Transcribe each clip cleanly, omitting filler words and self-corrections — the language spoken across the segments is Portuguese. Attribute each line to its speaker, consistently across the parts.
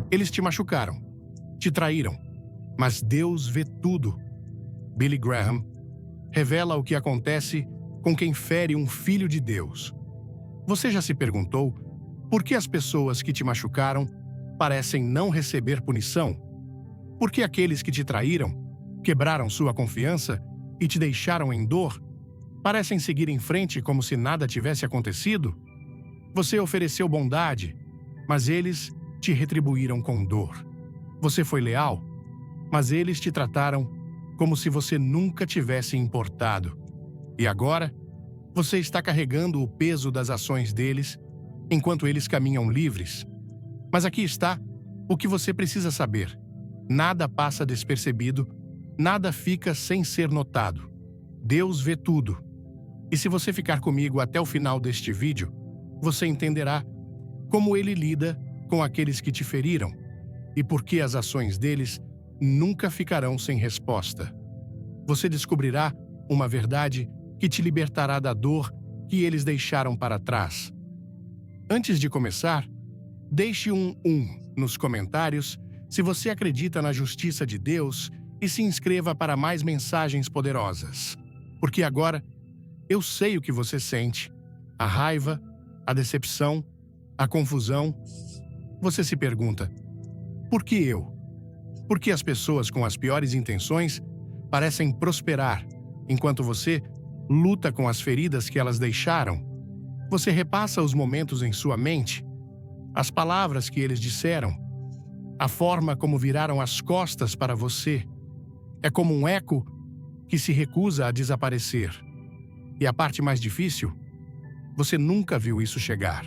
Speaker 1: Eles te machucaram, te traíram, mas Deus vê tudo. Billy Graham revela o que acontece com quem fere um filho de Deus. Você já se perguntou por que as pessoas que te machucaram parecem não receber punição? Por que aqueles que te traíram, quebraram sua confiança e te deixaram em dor, parecem seguir em frente como se nada tivesse acontecido? Você ofereceu bondade, mas eles te retribuíram com dor. Você foi leal, mas eles te trataram como se você nunca tivesse importado. E agora, você está carregando o peso das ações deles, enquanto eles caminham livres. Mas aqui está o que você precisa saber. Nada passa despercebido, nada fica sem ser notado. Deus vê tudo. E se você ficar comigo até o final deste vídeo, você entenderá como Ele lida com aqueles que te feriram e por que as ações deles nunca ficarão sem resposta. Você descobrirá uma verdade que te libertará da dor que eles deixaram para trás. Antes de começar, deixe um nos comentários se você acredita na justiça de Deus e se inscreva para mais mensagens poderosas. Porque agora eu sei o que você sente: a raiva, a decepção, a confusão. Você se pergunta: por que eu? Por que as pessoas com as piores intenções parecem prosperar, enquanto você luta com as feridas que elas deixaram? Você repassa os momentos em sua mente, as palavras que eles disseram, a forma como viraram as costas para você. É como um eco que se recusa a desaparecer. E a parte mais difícil, você nunca viu isso chegar.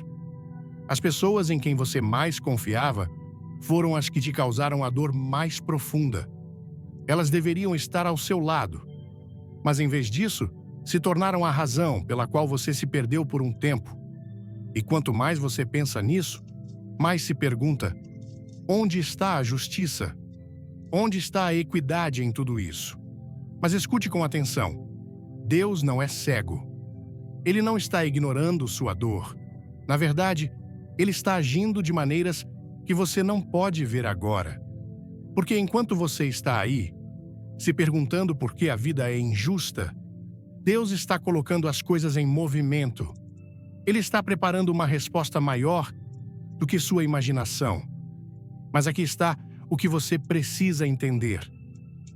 Speaker 1: As pessoas em quem você mais confiava foram as que te causaram a dor mais profunda. Elas deveriam estar ao seu lado, mas em vez disso, se tornaram a razão pela qual você se perdeu por um tempo. E quanto mais você pensa nisso, mais se pergunta: onde está a justiça? Onde está a equidade em tudo isso? Mas escute com atenção. Deus não é cego. Ele não está ignorando sua dor. Na verdade, Ele está agindo de maneiras que você não pode ver agora. Porque enquanto você está aí, se perguntando por que a vida é injusta, Deus está colocando as coisas em movimento. Ele está preparando uma resposta maior do que sua imaginação. Mas aqui está o que você precisa entender.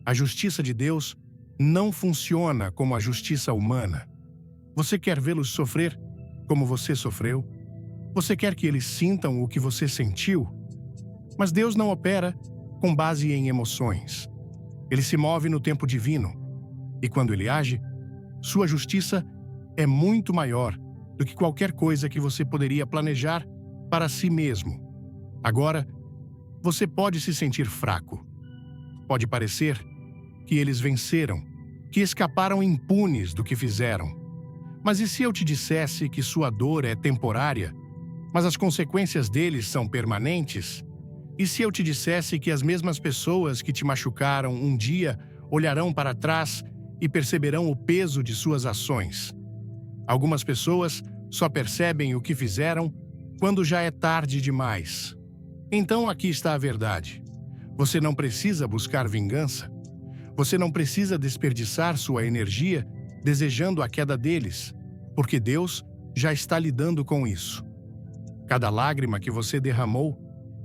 Speaker 1: A justiça de Deus não funciona como a justiça humana. Você quer vê-los sofrer como você sofreu? Você quer que eles sintam o que você sentiu? Mas Deus não opera com base em emoções. Ele se move no tempo divino. E quando Ele age, sua justiça é muito maior do que qualquer coisa que você poderia planejar para si mesmo. Agora, você pode se sentir fraco. Pode parecer que eles venceram, que escaparam impunes do que fizeram. Mas e se eu te dissesse que sua dor é temporária, mas as consequências deles são permanentes? E se eu te dissesse que as mesmas pessoas que te machucaram um dia olharão para trás e perceberão o peso de suas ações? Algumas pessoas só percebem o que fizeram quando já é tarde demais. Então aqui está a verdade. Você não precisa buscar vingança. Você não precisa desperdiçar sua energia desejando a queda deles, porque Deus já está lidando com isso. Cada lágrima que você derramou,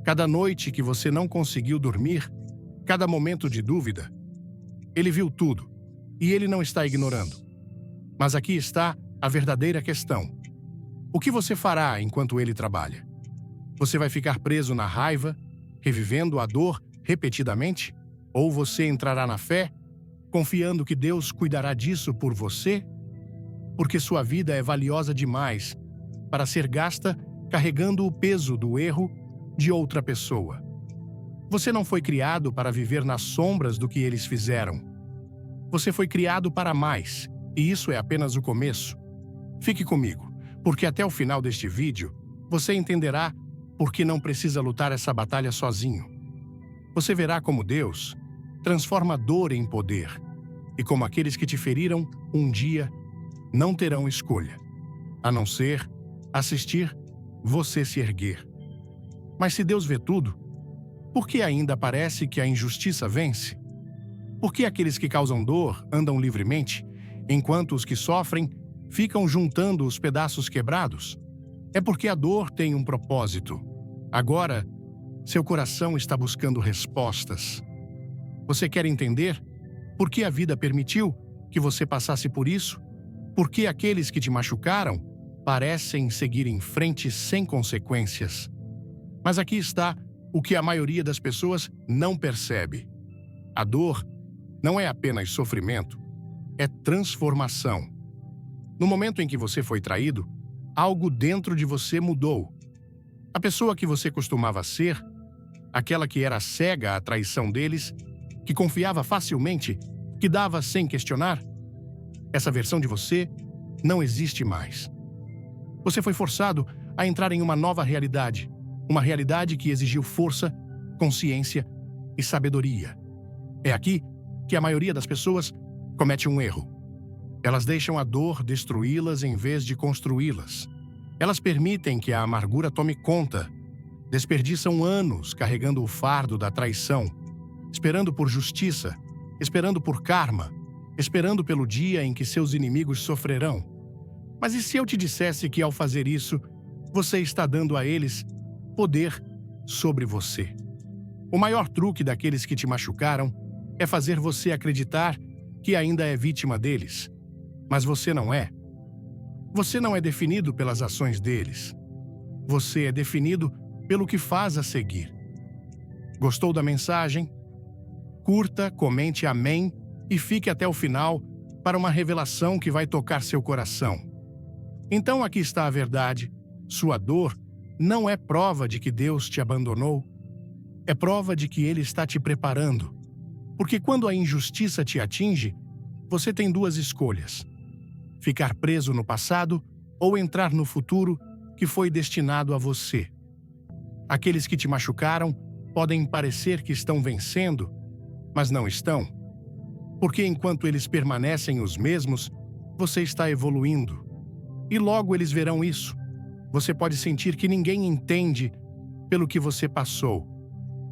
Speaker 1: cada noite que você não conseguiu dormir, cada momento de dúvida, Ele viu tudo e Ele não está ignorando. Mas aqui está a verdadeira questão. O que você fará enquanto Ele trabalha? Você vai ficar preso na raiva, revivendo a dor repetidamente? Ou você entrará na fé, confiando que Deus cuidará disso por você? Porque sua vida é valiosa demais para ser gasta carregando o peso do erro de outra pessoa. Você não foi criado para viver nas sombras do que eles fizeram. Você foi criado para mais, e isso é apenas o começo. Fique comigo, porque até o final deste vídeo, você entenderá por que não precisa lutar essa batalha sozinho. Você verá como Deus transforma dor em poder, e como aqueles que te feriram um dia não terão escolha, a não ser assistir você se erguer. Mas se Deus vê tudo, Por que ainda parece que a injustiça vence? Por que aqueles que causam dor andam livremente, enquanto os que sofrem ficam juntando os pedaços quebrados? É porque a dor tem um propósito. Agora, seu coração está buscando respostas. Você quer entender por que a vida permitiu que você passasse por isso? Por que aqueles que te machucaram parecem seguir em frente sem consequências? Mas aqui está o que a maioria das pessoas não percebe. A dor não é apenas sofrimento, é transformação. No momento em que você foi traído, algo dentro de você mudou. A pessoa que você costumava ser, aquela que era cega à traição deles, que confiava facilmente, que dava sem questionar, essa versão de você não existe mais. Você foi forçado a entrar em uma nova realidade, uma realidade que exigiu força, consciência e sabedoria. É aqui que a maioria das pessoas comete um erro. Elas deixam a dor destruí-las em vez de construí-las. Elas permitem que a amargura tome conta, desperdiçam anos carregando o fardo da traição, esperando por justiça, esperando por karma, esperando pelo dia em que seus inimigos sofrerão. Mas e se eu te dissesse que, ao fazer isso, você está dando a eles poder sobre você? O maior truque daqueles que te machucaram é fazer você acreditar que ainda é vítima deles. Mas você não é. Você não é definido pelas ações deles. Você é definido pelo que faz a seguir. Gostou da mensagem? Curta, comente amém e fique até o final para uma revelação que vai tocar seu coração. Então aqui está a verdade. Sua dor não é prova de que Deus te abandonou. É prova de que Ele está te preparando. Porque quando a injustiça te atinge, você tem duas escolhas: ficar preso no passado ou entrar no futuro que foi destinado a você. Aqueles que te machucaram podem parecer que estão vencendo, mas não estão. Porque enquanto eles permanecem os mesmos, você está evoluindo. E logo eles verão isso. Você pode sentir que ninguém entende pelo que você passou,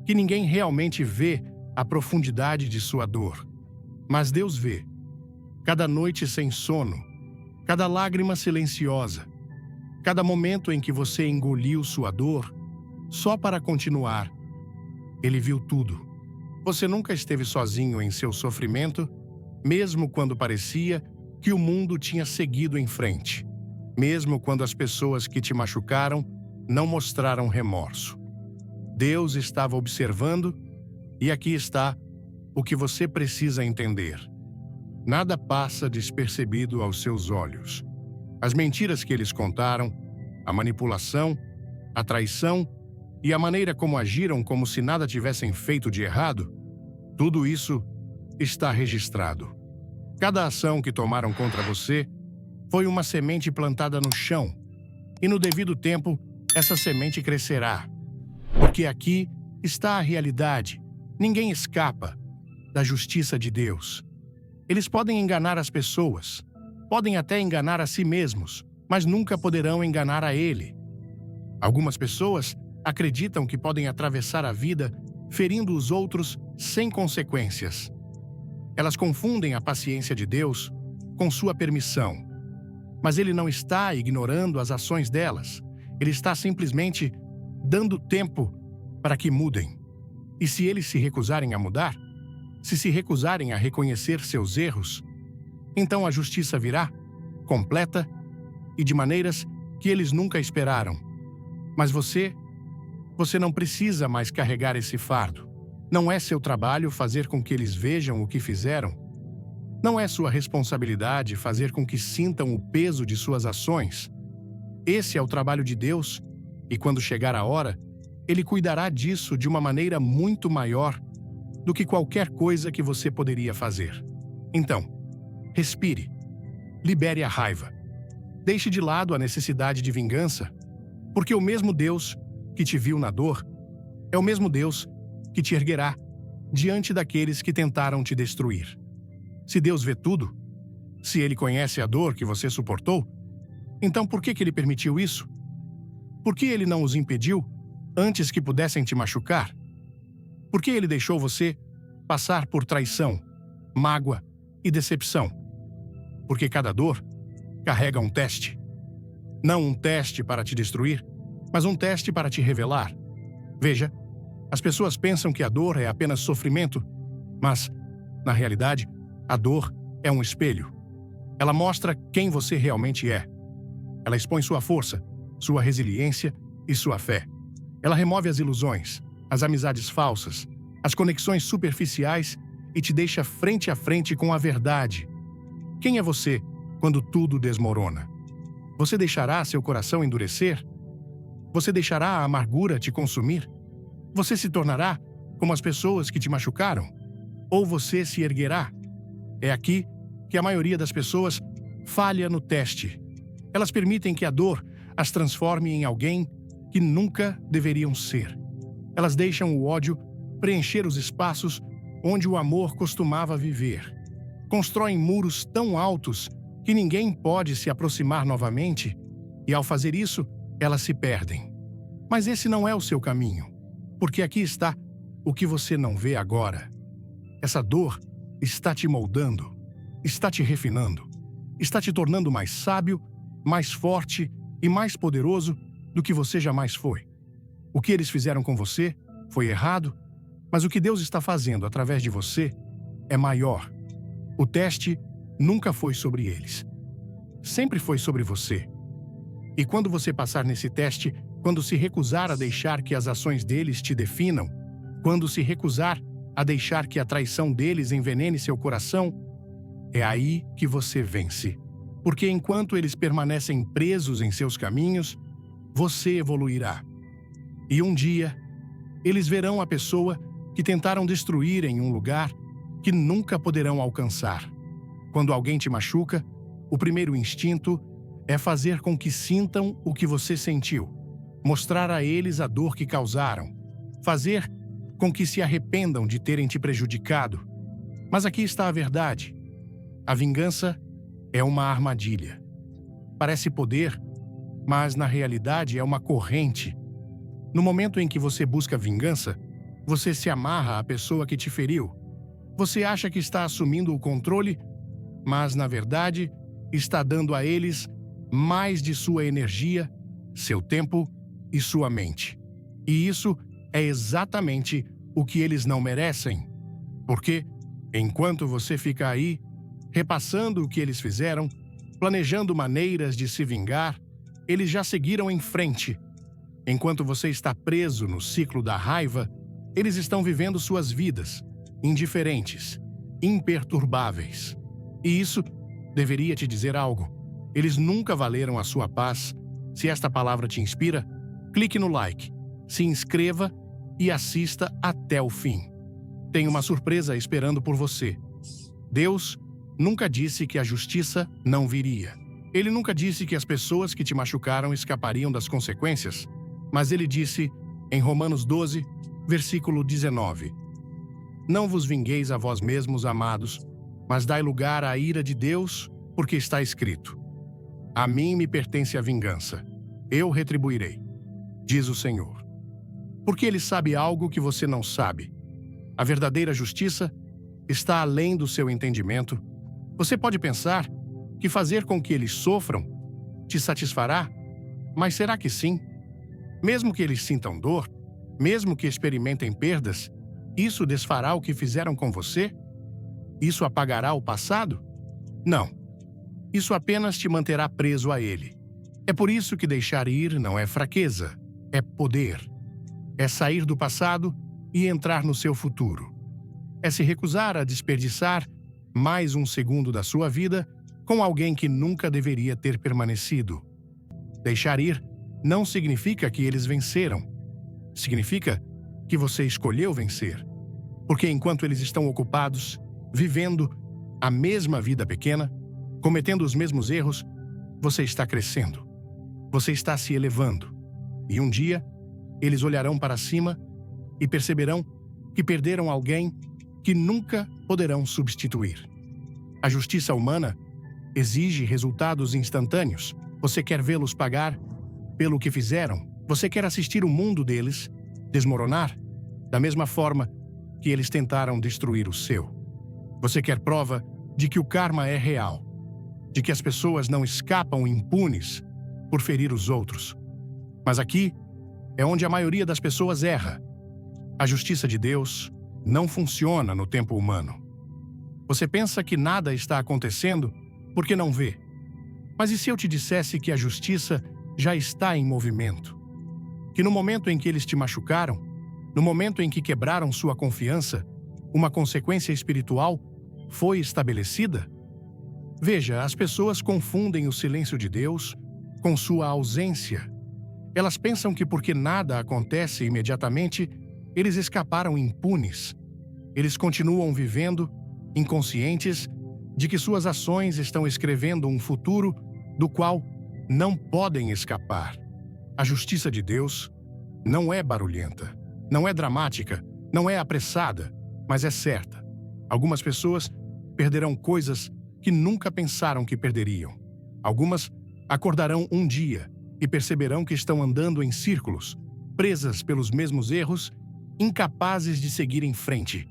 Speaker 1: que ninguém realmente vê a profundidade de sua dor. Mas Deus vê. Cada noite sem sono, cada lágrima silenciosa, cada momento em que você engoliu sua dor só para continuar. Ele viu tudo. Você nunca esteve sozinho em seu sofrimento, mesmo quando parecia que o mundo tinha seguido em frente. Mesmo quando as pessoas que te machucaram não mostraram remorso. Deus estava observando, e aqui está o que você precisa entender. Nada passa despercebido aos seus olhos. As mentiras que eles contaram, a manipulação, a traição e a maneira como agiram como se nada tivessem feito de errado, tudo isso está registrado. Cada ação que tomaram contra você foi uma semente plantada no chão, e no devido tempo, essa semente crescerá. Porque aqui está a realidade. Ninguém escapa da justiça de Deus. Eles podem enganar as pessoas, podem até enganar a si mesmos, mas nunca poderão enganar a Ele. Algumas pessoas acreditam que podem atravessar a vida ferindo os outros sem consequências. Elas confundem a paciência de Deus com sua permissão. Mas Ele não está ignorando as ações delas. Ele está simplesmente dando tempo para que mudem. E se eles se recusarem a mudar, se recusarem a reconhecer seus erros, então a justiça virá, completa e de maneiras que eles nunca esperaram. Mas você não precisa mais carregar esse fardo. Não é seu trabalho fazer com que eles vejam o que fizeram. Não é sua responsabilidade fazer com que sintam o peso de suas ações. Esse é o trabalho de Deus, e quando chegar a hora, Ele cuidará disso de uma maneira muito maior do que qualquer coisa que você poderia fazer. Então, respire, libere a raiva, deixe de lado a necessidade de vingança, porque o mesmo Deus que te viu na dor é o mesmo Deus que te erguerá diante daqueles que tentaram te destruir. Se Deus vê tudo, se Ele conhece a dor que você suportou, então por que Ele permitiu isso? Por que Ele não os impediu antes que pudessem te machucar? Por que ele deixou você passar por traição, mágoa e decepção? Porque cada dor carrega um teste. Não um teste para te destruir, mas um teste para te revelar. Veja, as pessoas pensam que a dor é apenas sofrimento, mas, na realidade, a dor é um espelho. Ela mostra quem você realmente é. Ela expõe sua força, sua resiliência e sua fé. Ela remove as ilusões, as amizades falsas, as conexões superficiais e te deixa frente a frente com a verdade. Quem é você quando tudo desmorona? Você deixará seu coração endurecer? Você deixará a amargura te consumir? Você se tornará como as pessoas que te machucaram? Ou você se erguerá? É aqui que a maioria das pessoas falha no teste. Elas permitem que a dor as transforme em alguém que nunca deveriam ser. Elas deixam o ódio preencher os espaços onde o amor costumava viver. Constroem muros tão altos que ninguém pode se aproximar novamente, e ao fazer isso, elas se perdem. Mas esse não é o seu caminho, porque aqui está o que você não vê agora. Essa dor está te moldando, está te refinando, está te tornando mais sábio, mais forte e mais poderoso do que você jamais foi. O que eles fizeram com você foi errado, mas o que Deus está fazendo através de você é maior. O teste nunca foi sobre eles. Sempre foi sobre você. E quando você passar nesse teste, quando se recusar a deixar que as ações deles te definam, quando se recusar a deixar que a traição deles envenene seu coração, é aí que você vence. Porque enquanto eles permanecem presos em seus caminhos, você evoluirá. E um dia, eles verão a pessoa que tentaram destruir em um lugar que nunca poderão alcançar. Quando alguém te machuca, o primeiro instinto é fazer com que sintam o que você sentiu, mostrar a eles a dor que causaram, fazer com que se arrependam de terem te prejudicado. Mas aqui está a verdade. A vingança é uma armadilha. Parece poder, mas na realidade é uma corrente. No momento em que você busca vingança, você se amarra à pessoa que te feriu. Você acha que está assumindo o controle, mas na verdade está dando a eles mais de sua energia, seu tempo e sua mente. E isso é exatamente o que eles não merecem. Porque, enquanto você fica aí, repassando o que eles fizeram, planejando maneiras de se vingar, eles já seguiram em frente. Enquanto você está preso no ciclo da raiva, eles estão vivendo suas vidas, indiferentes, imperturbáveis. E isso deveria te dizer algo. Eles nunca valeram a sua paz. Se esta palavra te inspira, clique no like, se inscreva e assista até o fim. Tem uma surpresa esperando por você. Deus nunca disse que a justiça não viria. Ele nunca disse que as pessoas que te machucaram escapariam das consequências, mas ele disse, em Romanos 12, versículo 19, Não vos vingueis a vós mesmos, amados, mas dai lugar à ira de Deus, porque está escrito, A mim me pertence a vingança, eu retribuirei, diz o Senhor. Porque ele sabe algo que você não sabe. A verdadeira justiça está além do seu entendimento. Você pode pensar que fazer com que eles sofram te satisfará, mas será que sim? Mesmo que eles sintam dor, mesmo que experimentem perdas, isso desfará o que fizeram com você? Isso apagará o passado? Não. Isso apenas te manterá preso a ele. É por isso que deixar ir não é fraqueza, é poder. É sair do passado e entrar no seu futuro. É se recusar a desperdiçar mais um segundo da sua vida com alguém que nunca deveria ter permanecido. Deixar ir não significa que eles venceram. Significa que você escolheu vencer. Porque enquanto eles estão ocupados, vivendo a mesma vida pequena, cometendo os mesmos erros, você está crescendo. Você está se elevando. E um dia, eles olharão para cima e perceberão que perderam alguém que nunca poderão substituir. A justiça humana exige resultados instantâneos. Você quer vê-los pagar pelo que fizeram? Você quer assistir o mundo deles desmoronar? Da mesma forma que eles tentaram destruir o seu. Você quer prova de que o karma é real, de que as pessoas não escapam impunes por ferir os outros. Mas aqui é onde a maioria das pessoas erra. A justiça de Deus não funciona no tempo humano. Você pensa que nada está acontecendo porque não vê. Mas e se eu te dissesse que a justiça já está em movimento? Que no momento em que eles te machucaram, no momento em que quebraram sua confiança, uma consequência espiritual foi estabelecida? Veja, as pessoas confundem o silêncio de Deus com sua ausência. Elas pensam que porque nada acontece imediatamente, eles escaparam impunes. Eles continuam vivendo, inconscientes, de que suas ações estão escrevendo um futuro do qual não podem escapar. A justiça de Deus não é barulhenta, não é dramática, não é apressada, mas é certa. Algumas pessoas perderão coisas que nunca pensaram que perderiam. Algumas acordarão um dia e perceberão que estão andando em círculos, presas pelos mesmos erros, incapazes de seguir em frente.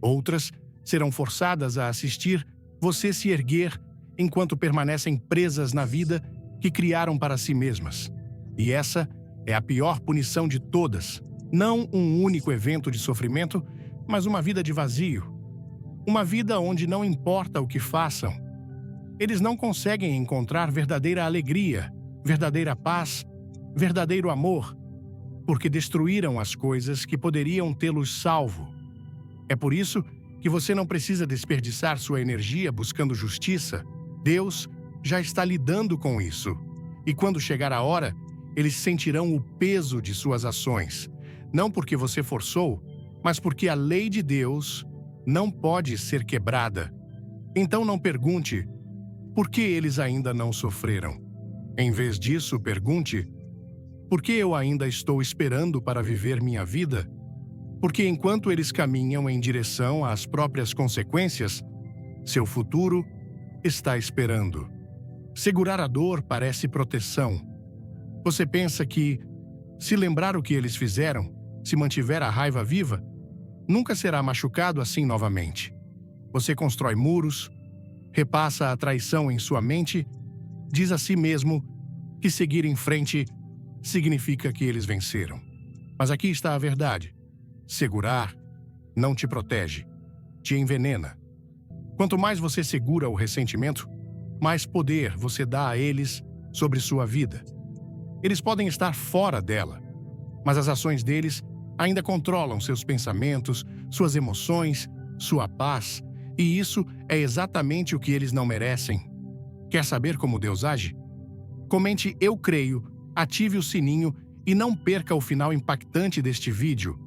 Speaker 1: Outras serão forçadas a assistir você se erguer enquanto permanecem presas na vida que criaram para si mesmas. E essa é a pior punição de todas. Não um único evento de sofrimento, mas uma vida de vazio. Uma vida onde não importa o que façam. Eles não conseguem encontrar verdadeira alegria, verdadeira paz, verdadeiro amor, porque destruíram as coisas que poderiam tê-los salvo. É por isso que você não precisa desperdiçar sua energia buscando justiça. Deus já está lidando com isso. E quando chegar a hora, eles sentirão o peso de suas ações. Não porque você forçou, mas porque a lei de Deus não pode ser quebrada. Então não pergunte por que eles ainda não sofreram. Em vez disso, pergunte por que eu ainda estou esperando para viver minha vida? Porque enquanto eles caminham em direção às próprias consequências, seu futuro está esperando. Segurar a dor parece proteção. Você pensa que, se lembrar o que eles fizeram, se mantiver a raiva viva, nunca será machucado assim novamente. Você constrói muros, repassa a traição em sua mente, diz a si mesmo que seguir em frente significa que eles venceram. Mas aqui está a verdade. Segurar não te protege, te envenena. Quanto mais você segura o ressentimento, mais poder você dá a eles sobre sua vida. Eles podem estar fora dela, mas as ações deles ainda controlam seus pensamentos, suas emoções, sua paz, e isso é exatamente o que eles não merecem. Quer saber como Deus age? Comente "Eu creio", ative o sininho e não perca o final impactante deste vídeo.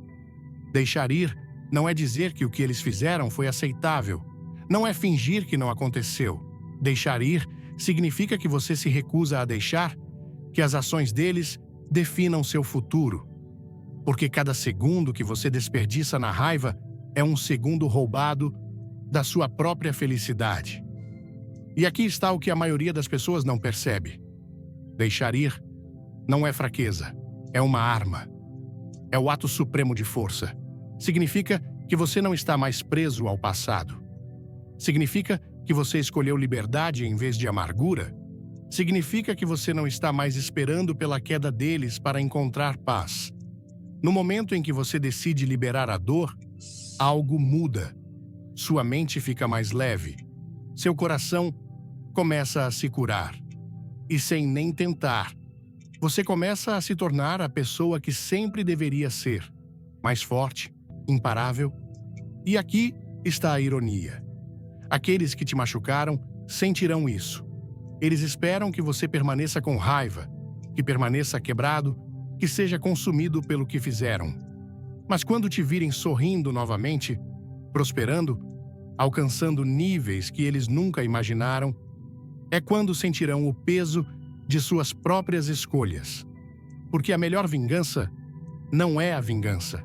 Speaker 1: Deixar ir não é dizer que o que eles fizeram foi aceitável. Não é fingir que não aconteceu. Deixar ir significa que você se recusa a deixar que as ações deles definam seu futuro. Porque cada segundo que você desperdiça na raiva é um segundo roubado da sua própria felicidade. E aqui está o que a maioria das pessoas não percebe. Deixar ir não é fraqueza, é uma arma. É o ato supremo de força. Significa que você não está mais preso ao passado. Significa que você escolheu liberdade em vez de amargura. Significa que você não está mais esperando pela queda deles para encontrar paz. No momento em que você decide liberar a dor, algo muda. Sua mente fica mais leve. Seu coração começa a se curar. E sem nem tentar, você começa a se tornar a pessoa que sempre deveria ser. Mais forte, imparável. E aqui está a ironia. Aqueles que te machucaram sentirão isso. Eles esperam que você permaneça com raiva, que permaneça quebrado, que seja consumido pelo que fizeram. Mas quando te virem sorrindo novamente, prosperando, alcançando níveis que eles nunca imaginaram, é quando sentirão o peso de suas próprias escolhas. Porque a melhor vingança não é a vingança.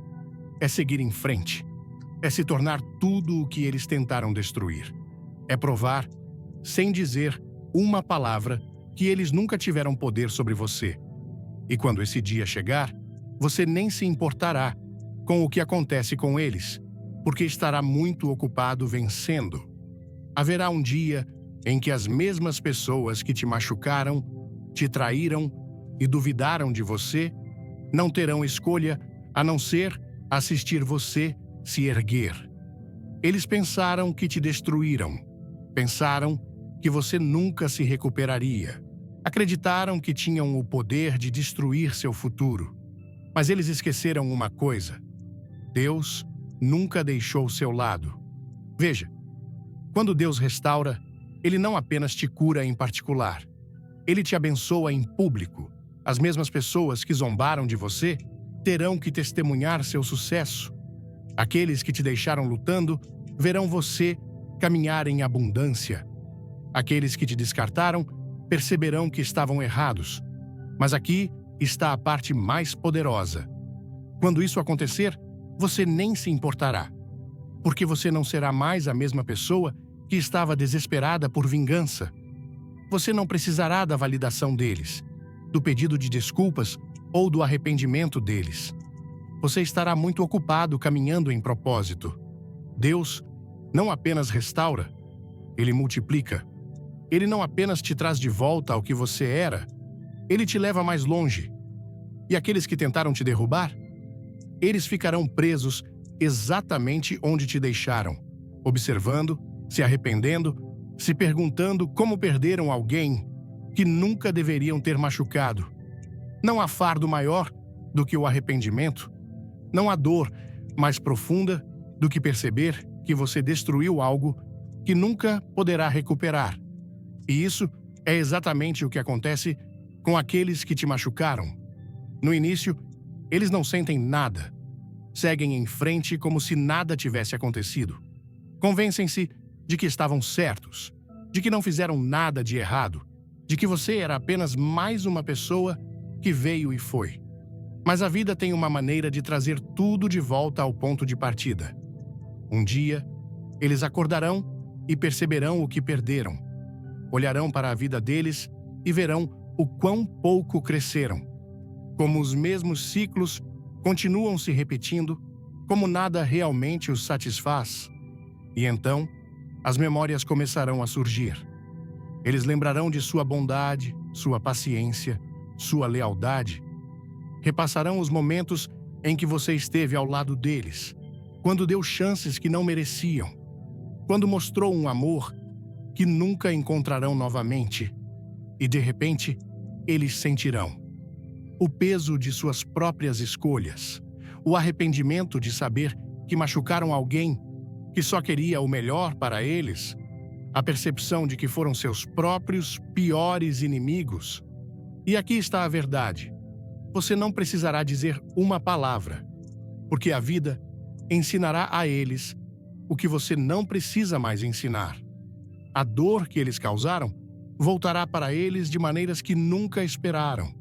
Speaker 1: É seguir em frente. É se tornar tudo o que eles tentaram destruir. É provar, sem dizer uma palavra, que eles nunca tiveram poder sobre você. E quando esse dia chegar, você nem se importará com o que acontece com eles. porque estará muito ocupado vencendo. Haverá um dia em que as mesmas pessoas que te machucaram, te traíram e duvidaram de você, não terão escolha a não ser assistir você se erguer. Eles pensaram que te destruíram. Pensaram que você nunca se recuperaria. Acreditaram que tinham o poder de destruir seu futuro. Mas eles esqueceram uma coisa: Deus nunca deixou seu lado. Veja, quando Deus restaura, Ele não apenas te cura em particular. Ele te abençoa em público. As mesmas pessoas que zombaram de você terão que testemunhar seu sucesso. Aqueles que te deixaram lutando verão você caminhar em abundância. Aqueles que te descartaram perceberão que estavam errados. Mas aqui está a parte mais poderosa. Quando isso acontecer, você nem se importará, porque você não será mais a mesma pessoa que estava desesperada por vingança. Você não precisará da validação deles, do pedido de desculpas ou do arrependimento deles. Você estará muito ocupado caminhando em propósito. Deus não apenas restaura, Ele multiplica. Ele não apenas te traz de volta ao que você era, Ele te leva mais longe. E aqueles que tentaram te derrubar, eles ficarão presos exatamente onde te deixaram, observando, se arrependendo, se perguntando como perderam alguém que nunca deveriam ter machucado. Não há fardo maior do que o arrependimento. Não há dor mais profunda do que perceber que você destruiu algo que nunca poderá recuperar. E isso é exatamente o que acontece com aqueles que te machucaram. No início, eles não sentem nada. Seguem em frente como se nada tivesse acontecido. Convencem-se de que estavam certos, de que não fizeram nada de errado, de que você era apenas mais uma pessoa que veio e foi. Mas a vida tem uma maneira de trazer tudo de volta ao ponto de partida. Um dia, eles acordarão e perceberão o que perderam. Olharão para a vida deles e verão o quão pouco cresceram. Como os mesmos ciclos continuam se repetindo, como nada realmente os satisfaz. E então, as memórias começarão a surgir. Eles lembrarão de sua bondade, sua paciência, sua lealdade. Repassarão os momentos em que você esteve ao lado deles, quando deu chances que não mereciam, quando mostrou um amor que nunca encontrarão novamente. E de repente, eles sentirão o peso de suas próprias escolhas, o arrependimento de saber que machucaram alguém que só queria o melhor para eles, a percepção de que foram seus próprios piores inimigos. E aqui está a verdade. Você não precisará dizer uma palavra, porque a vida ensinará a eles o que você não precisa mais ensinar. A dor que eles causaram voltará para eles de maneiras que nunca esperaram.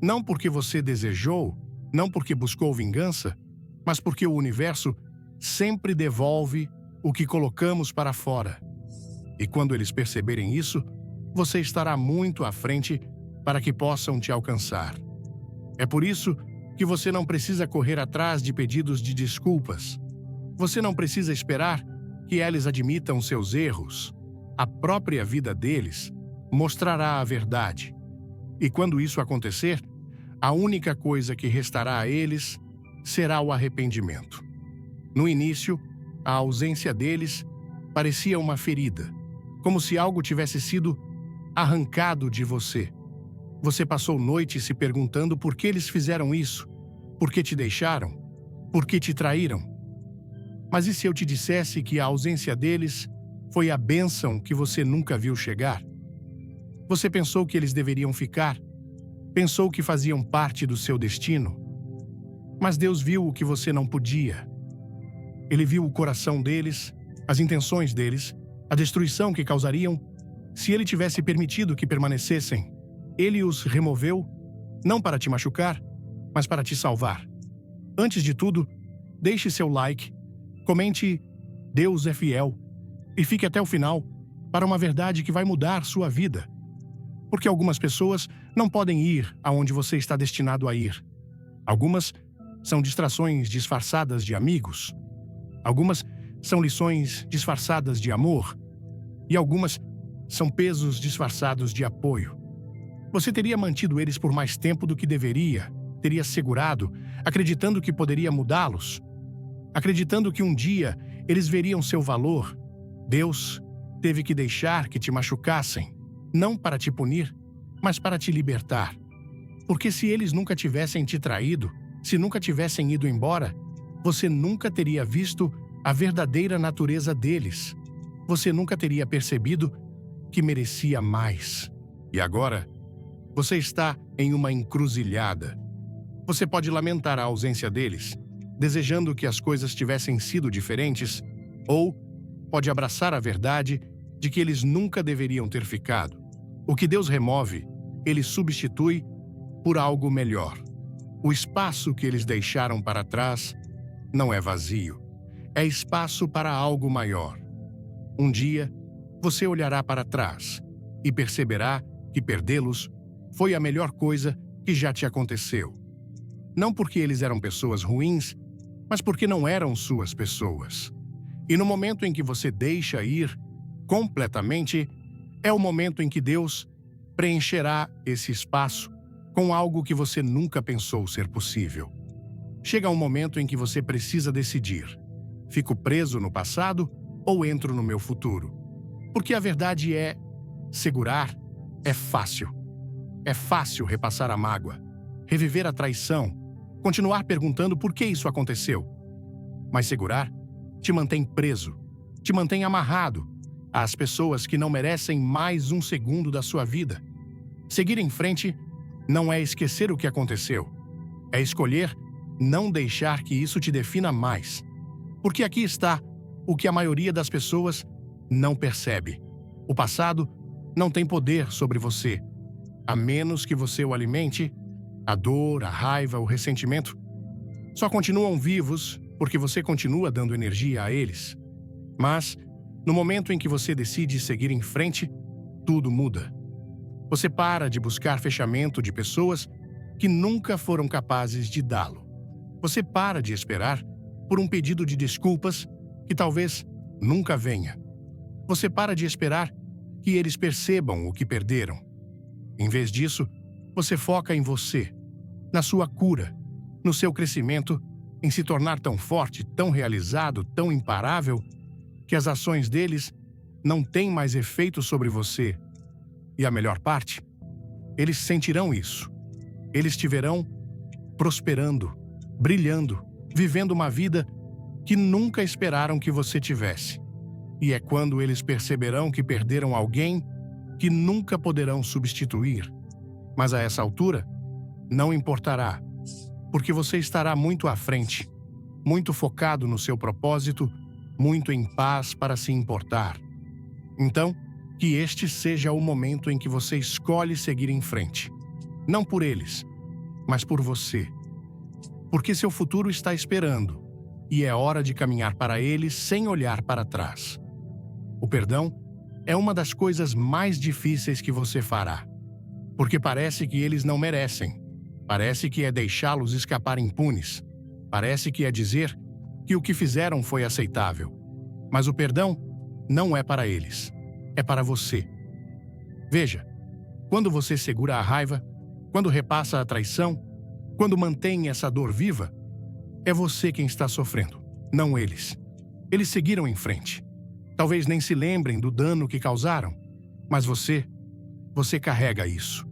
Speaker 1: Não porque você desejou, não porque buscou vingança, mas porque o universo sempre devolve o que colocamos para fora. E quando eles perceberem isso, você estará muito à frente para que possam te alcançar. É por isso que você não precisa correr atrás de pedidos de desculpas. Você não precisa esperar que eles admitam seus erros. A própria vida deles mostrará a verdade. E quando isso acontecer, a única coisa que restará a eles será o arrependimento. No início, a ausência deles parecia uma ferida, como se algo tivesse sido arrancado de você. Você passou noites se perguntando por que eles fizeram isso, por que te deixaram, por que te traíram. Mas e se eu te dissesse que a ausência deles foi a bênção que você nunca viu chegar? Você pensou que eles deveriam ficar, pensou que faziam parte do seu destino. Mas Deus viu o que você não podia. Ele viu o coração deles, as intenções deles, a destruição que causariam se ele tivesse permitido que permanecessem. Ele os removeu, não para te machucar, mas para te salvar. Antes de tudo, deixe seu like, comente "Deus é fiel" e fique até o final para uma verdade que vai mudar sua vida. Porque algumas pessoas não podem ir aonde você está destinado a ir. Algumas são distrações disfarçadas de amigos. Algumas são lições disfarçadas de amor, e algumas são pesos disfarçados de apoio. Você teria mantido eles por mais tempo do que deveria, teria segurado, acreditando que poderia mudá-los, acreditando que um dia eles veriam seu valor. Deus teve que deixar que te machucassem, não para te punir, mas para te libertar. Porque se eles nunca tivessem te traído, se nunca tivessem ido embora, você nunca teria visto a verdadeira natureza deles. Você nunca teria percebido que merecia mais. E agora, você está em uma encruzilhada. Você pode lamentar a ausência deles, desejando que as coisas tivessem sido diferentes, ou pode abraçar a verdade de que eles nunca deveriam ter ficado. O que Deus remove, Ele substitui por algo melhor. O espaço que eles deixaram para trás não é vazio, é espaço para algo maior. Um dia, você olhará para trás e perceberá que perdê-los foi a melhor coisa que já te aconteceu. Não porque eles eram pessoas ruins, mas porque não eram suas pessoas. E no momento em que você deixa ir completamente, é o momento em que Deus preencherá esse espaço com algo que você nunca pensou ser possível. Chega um momento em que você precisa decidir: fico preso no passado ou entro no meu futuro? Porque a verdade é, segurar é fácil. É fácil repassar a mágoa, reviver a traição, continuar perguntando por que isso aconteceu. Mas segurar te mantém preso, te mantém amarrado às pessoas que não merecem mais um segundo da sua vida. Seguir em frente não é esquecer o que aconteceu, é escolher não deixar que isso te defina mais. Porque aqui está o que a maioria das pessoas não percebe. O passado não tem poder sobre você, a menos que você o alimente. A dor, a raiva, o ressentimento só continuam vivos porque você continua dando energia a eles. Mas, no momento em que você decide seguir em frente, tudo muda. Você para de buscar fechamento de pessoas que nunca foram capazes de dá-lo. Você para de esperar por um pedido de desculpas que talvez nunca venha. Você para de esperar que eles percebam o que perderam. Em vez disso, você foca em você, na sua cura, no seu crescimento, em se tornar tão forte, tão realizado, tão imparável, que as ações deles não têm mais efeito sobre você. E a melhor parte? Eles sentirão isso. Eles te verão prosperando, brilhando, vivendo uma vida que nunca esperaram que você tivesse. E é quando eles perceberão que perderam alguém que nunca poderão substituir. Mas a essa altura, não importará, porque você estará muito à frente, muito focado no seu propósito, muito em paz para se importar. Então, que este seja o momento em que você escolhe seguir em frente. Não por eles, mas por você. Porque seu futuro está esperando, e é hora de caminhar para ele sem olhar para trás. O perdão é uma das coisas mais difíceis que você fará, porque parece que eles não merecem. Parece que é deixá-los escapar impunes. Parece que é dizer que o que fizeram foi aceitável. Mas o perdão não é para eles, é para você. Veja, quando você segura a raiva, quando repassa a traição, quando mantém essa dor viva, é você quem está sofrendo, não eles. Eles seguiram em frente. Talvez nem se lembrem do dano que causaram, mas você carrega isso.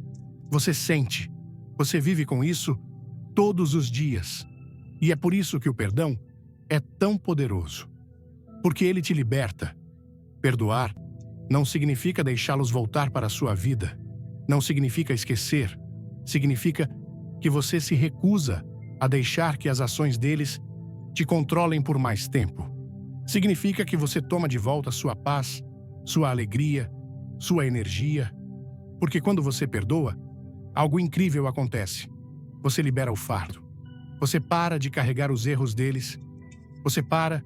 Speaker 1: Você sente, você vive com isso todos os dias. E é por isso que o perdão é tão poderoso. Porque ele te liberta. Perdoar não significa deixá-los voltar para a sua vida. Não significa esquecer. Significa que você se recusa a deixar que as ações deles te controlem por mais tempo. Significa que você toma de volta sua paz, sua alegria, sua energia. Porque quando você perdoa, algo incrível acontece. Você libera o fardo. Você para de carregar os erros deles. Você para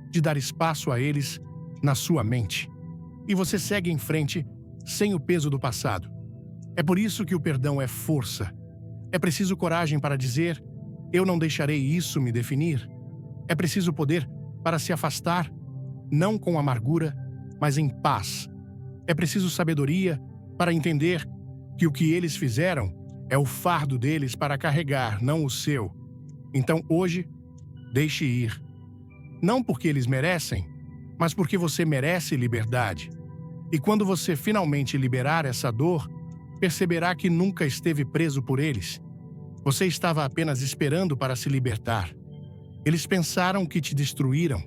Speaker 1: de dar espaço a eles na sua mente. E você segue em frente sem o peso do passado. É por isso que o perdão é força. É preciso coragem para dizer: eu não deixarei isso me definir. É preciso poder para se afastar, não com amargura, mas em paz. É preciso sabedoria para entender que o que eles fizeram é o fardo deles para carregar, não o seu. Então hoje, deixe ir. Não porque eles merecem, mas porque você merece liberdade. E quando você finalmente liberar essa dor, perceberá que nunca esteve preso por eles. Você estava apenas esperando para se libertar. Eles pensaram que te destruíram.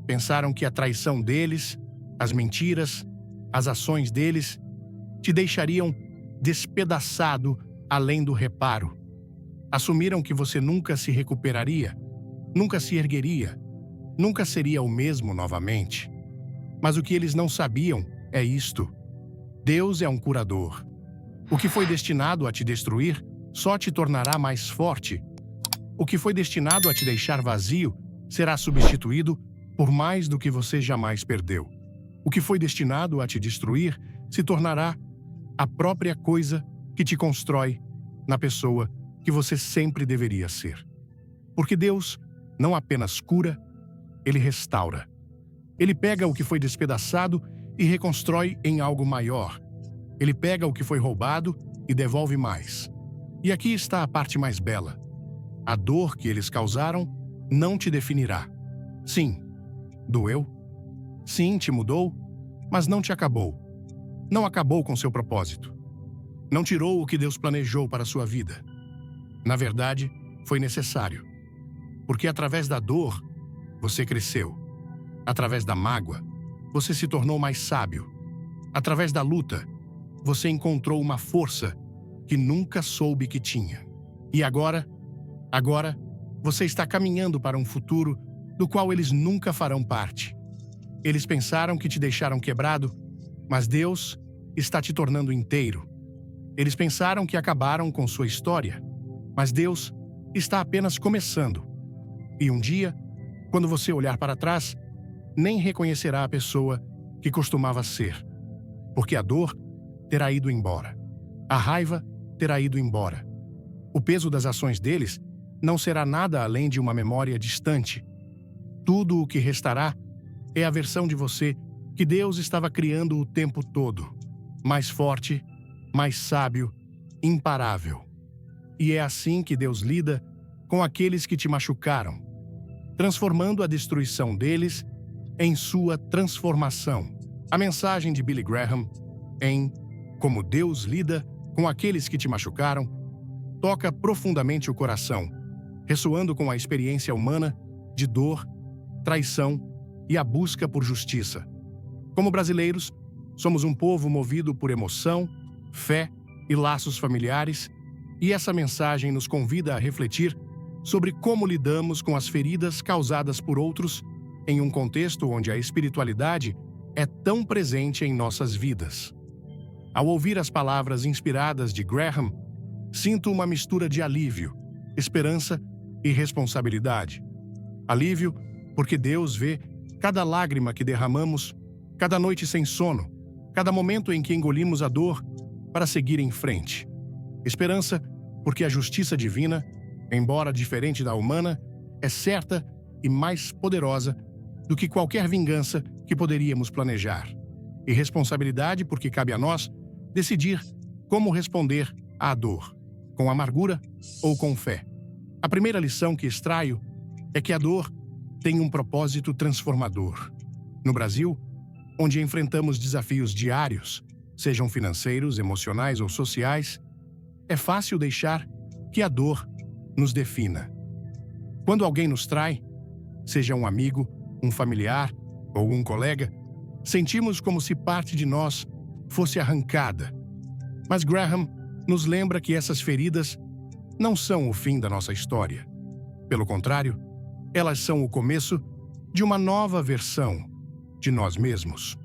Speaker 1: Pensaram que a traição deles, as mentiras, as ações deles, te deixariam despedaçado além do reparo. Assumiram que você nunca se recuperaria, nunca se ergueria, nunca seria o mesmo novamente. Mas o que eles não sabiam é isto: Deus é um curador. O que foi destinado a te destruir só te tornará mais forte. O que foi destinado a te deixar vazio será substituído por mais do que você jamais perdeu. O que foi destinado a te destruir se tornará a própria coisa que te constrói na pessoa que você sempre deveria ser. Porque Deus não apenas cura, Ele restaura. Ele pega o que foi despedaçado e reconstrói em algo maior. Ele pega o que foi roubado e devolve mais. E aqui está a parte mais bela. A dor que eles causaram não te definirá. Sim, doeu. Sim, te mudou, mas não te acabou. Não acabou com seu propósito. Não tirou o que Deus planejou para a sua vida. Na verdade, foi necessário. Porque através da dor, você cresceu. Através da mágoa, você se tornou mais sábio. Através da luta, você encontrou uma força que nunca soube que tinha. E agora, você está caminhando para um futuro do qual eles nunca farão parte. Eles pensaram que te deixaram quebrado, mas Deus está te tornando inteiro. Eles pensaram que acabaram com sua história, mas Deus está apenas começando. E um dia, quando você olhar para trás, nem reconhecerá a pessoa que costumava ser, porque a dor terá ido embora. A raiva terá ido embora. O peso das ações deles não será nada além de uma memória distante. Tudo o que restará é a versão de você que Deus estava criando o tempo todo, mais forte, mais sábio, imparável. E é assim que Deus lida com aqueles que te machucaram, transformando a destruição deles em sua transformação. A mensagem de Billy Graham em Como Deus Lida com Aqueles que Te Machucaram toca profundamente o coração, ressoando com a experiência humana de dor, traição e a busca por justiça. Como brasileiros, somos um povo movido por emoção, fé e laços familiares, e essa mensagem nos convida a refletir sobre como lidamos com as feridas causadas por outros em um contexto onde a espiritualidade é tão presente em nossas vidas. Ao ouvir as palavras inspiradas de Graham, sinto uma mistura de alívio, esperança e responsabilidade. Alívio porque Deus vê cada lágrima que derramamos, cada noite sem sono, cada momento em que engolimos a dor para seguir em frente. Esperança porque a justiça divina, embora diferente da humana, é certa e mais poderosa do que qualquer vingança que poderíamos planejar. E responsabilidade porque cabe a nós decidir como responder à dor, com amargura ou com fé. A primeira lição que extraio é que a dor tem um propósito transformador. No Brasil, onde enfrentamos desafios diários, sejam financeiros, emocionais ou sociais, é fácil deixar que a dor nos defina. Quando alguém nos trai, seja um amigo, um familiar ou um colega, sentimos como se parte de nós fosse arrancada. Mas Graham nos lembra que essas feridas não são o fim da nossa história. Pelo contrário, elas são o começo de uma nova versão de nós mesmos.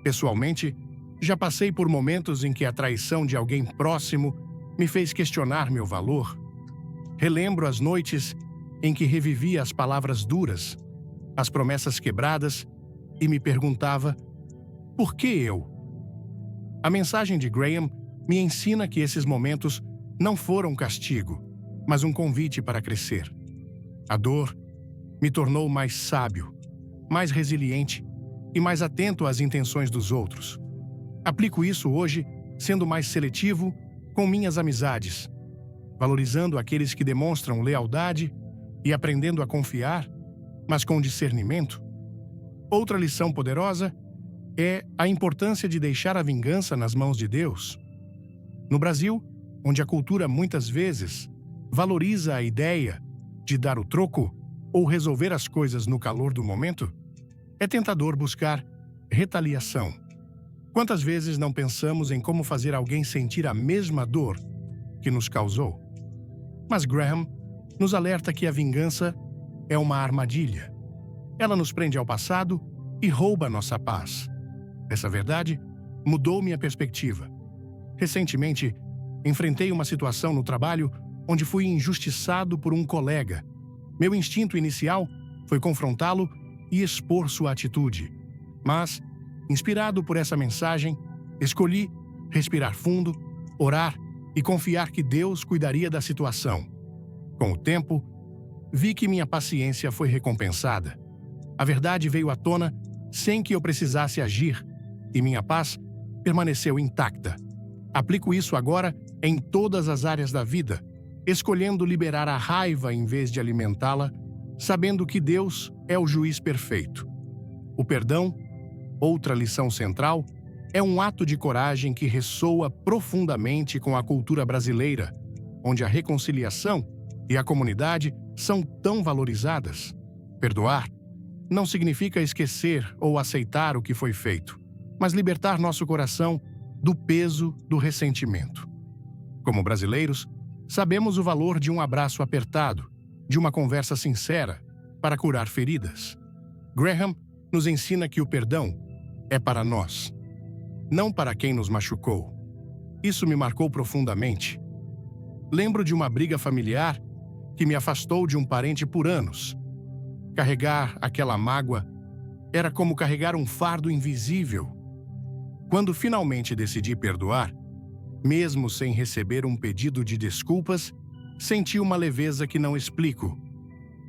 Speaker 1: Pessoalmente, já passei por momentos em que a traição de alguém próximo me fez questionar meu valor. Relembro as noites em que revivia as palavras duras, as promessas quebradas e me perguntava: por que eu? A mensagem de Graham me ensina que esses momentos não foram um castigo, mas um convite para crescer. A dor me tornou mais sábio, mais resiliente e mais atento às intenções dos outros. Aplico isso hoje, sendo mais seletivo com minhas amizades, valorizando aqueles que demonstram lealdade e aprendendo a confiar, mas com discernimento. Outra lição poderosa é a importância de deixar a vingança nas mãos de Deus. No Brasil, onde a cultura muitas vezes valoriza a ideia de dar o troco ou resolver as coisas no calor do momento, é tentador buscar retaliação. Quantas vezes não pensamos em como fazer alguém sentir a mesma dor que nos causou? Mas Graham nos alerta que a vingança é uma armadilha. Ela nos prende ao passado e rouba nossa paz. Essa verdade mudou minha perspectiva. Recentemente, enfrentei uma situação no trabalho onde fui injustiçado por um colega. Meu instinto inicial foi confrontá-lo e expor sua atitude. Mas, inspirado por essa mensagem, escolhi respirar fundo, orar e confiar que Deus cuidaria da situação. Com o tempo, vi que minha paciência foi recompensada. A verdade veio à tona sem que eu precisasse agir, e minha paz permaneceu intacta. Aplico isso agora em todas as áreas da vida, escolhendo liberar a raiva em vez de alimentá-la, sabendo que Deus é o juiz perfeito. O perdão, outra lição central, é um ato de coragem que ressoa profundamente com a cultura brasileira, onde a reconciliação e a comunidade são tão valorizadas. Perdoar não significa esquecer ou aceitar o que foi feito, mas libertar nosso coração do peso do ressentimento. Como brasileiros, sabemos o valor de um abraço apertado, de uma conversa sincera, para curar feridas. Graham nos ensina que o perdão é para nós, não para quem nos machucou. Isso me marcou profundamente. Lembro de uma briga familiar que me afastou de um parente por anos. Carregar aquela mágoa era como carregar um fardo invisível. Quando finalmente decidi perdoar, mesmo sem receber um pedido de desculpas, senti uma leveza que não explico.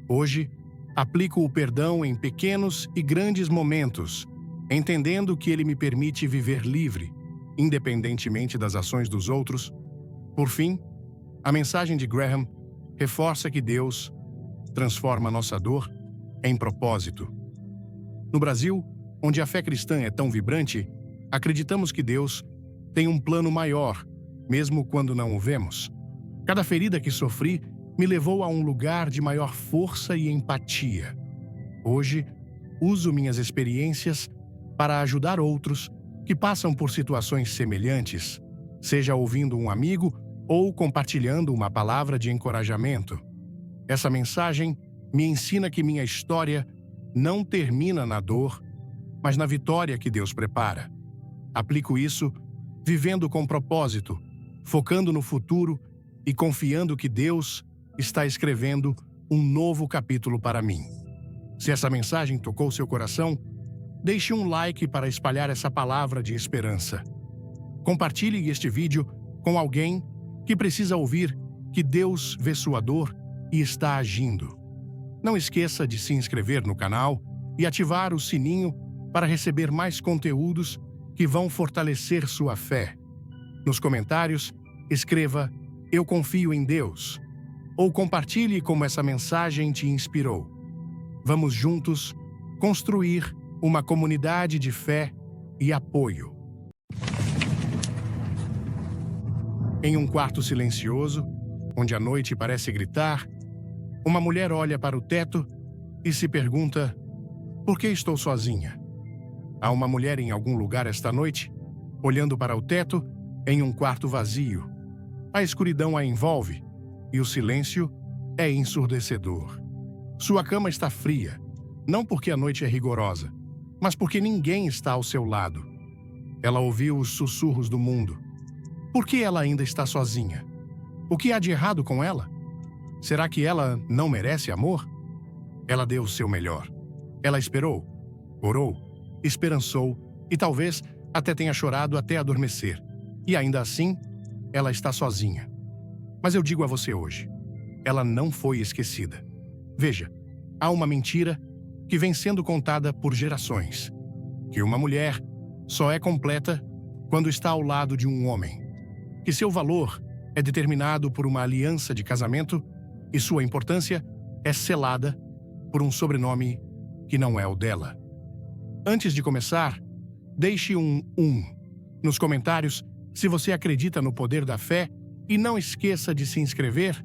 Speaker 1: Hoje, aplico o perdão em pequenos e grandes momentos, entendendo que ele me permite viver livre, independentemente das ações dos outros. Por fim, a mensagem de Graham reforça que Deus transforma nossa dor em propósito. No Brasil, onde a fé cristã é tão vibrante, acreditamos que Deus tem um plano maior, mesmo quando não o vemos. Cada ferida que sofri me levou a um lugar de maior força e empatia. Hoje, uso minhas experiências para ajudar outros que passam por situações semelhantes, seja ouvindo um amigo ou compartilhando uma palavra de encorajamento. Essa mensagem me ensina que minha história não termina na dor, mas na vitória que Deus prepara. Aplico isso vivendo com propósito, focando no futuro e confiando que Deus está escrevendo um novo capítulo para mim. Se essa mensagem tocou seu coração, deixe um like para espalhar essa palavra de esperança. Compartilhe este vídeo com alguém que precisa ouvir que Deus vê sua dor e está agindo. Não esqueça de se inscrever no canal e ativar o sininho para receber mais conteúdos que vão fortalecer sua fé. Nos comentários, escreva "Eu confio em Deus" ou compartilhe como essa mensagem te inspirou. Vamos juntos construir uma comunidade de fé e apoio. Em um quarto silencioso, onde a noite parece gritar, uma mulher olha para o teto e se pergunta: por que estou sozinha? Há uma mulher em algum lugar esta noite, olhando para o teto, em um quarto vazio. A escuridão a envolve e o silêncio é ensurdecedor. Sua cama está fria, não porque a noite é rigorosa, mas porque ninguém está ao seu lado. Ela ouviu os sussurros do mundo. Por que ela ainda está sozinha? O que há de errado com ela? Será que ela não merece amor? Ela deu o seu melhor. Ela esperou, orou, esperançou e talvez até tenha chorado até adormecer. E ainda assim, ela está sozinha. Mas eu digo a você hoje, ela não foi esquecida. Veja, há uma mentira que vem sendo contada por gerações, que uma mulher só é completa quando está ao lado de um homem, que seu valor é determinado por uma aliança de casamento e sua importância é selada por um sobrenome que não é o dela. Antes de começar, deixe um nos comentários se você acredita no poder da fé e não esqueça de se inscrever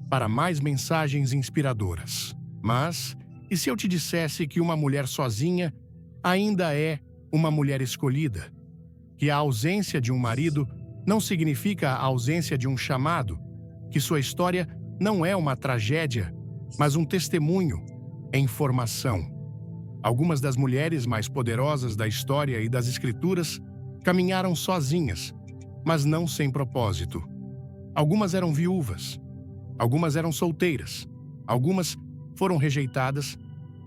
Speaker 1: para mais mensagens inspiradoras. Mas, e se eu te dissesse que uma mulher sozinha ainda é uma mulher escolhida? Que a ausência de um marido não significa a ausência de um chamado? Que sua história não é uma tragédia, mas um testemunho em formação? Algumas das mulheres mais poderosas da história e das Escrituras caminharam sozinhas, mas não sem propósito. Algumas eram viúvas, algumas eram solteiras, algumas foram rejeitadas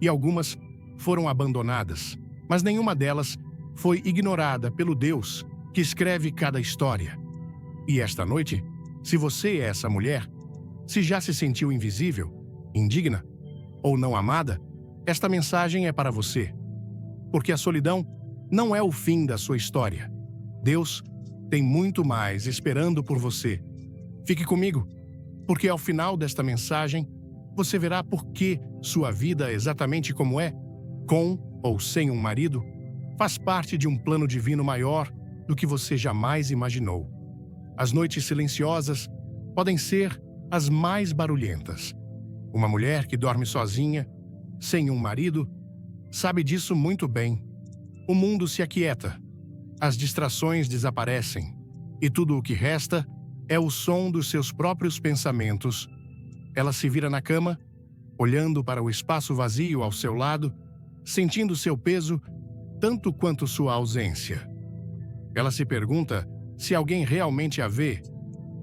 Speaker 1: e algumas foram abandonadas, mas nenhuma delas foi ignorada pelo Deus que escreve cada história. E esta noite, se você é essa mulher, se já se sentiu invisível, indigna ou não amada, esta mensagem é para você. Porque a solidão não é o fim da sua história. Deus tem muito mais esperando por você. Fique comigo, porque ao final desta mensagem, você verá por que sua vida, exatamente como é, com ou sem um marido, faz parte de um plano divino maior do que você jamais imaginou. As noites silenciosas podem ser as mais barulhentas. Uma mulher que dorme sozinha, sem um marido, sabe disso muito bem. O mundo se aquieta, as distrações desaparecem, e tudo o que resta é o som dos seus próprios pensamentos. Ela se vira na cama, olhando para o espaço vazio ao seu lado, sentindo seu peso tanto quanto sua ausência. Ela se pergunta se alguém realmente a vê,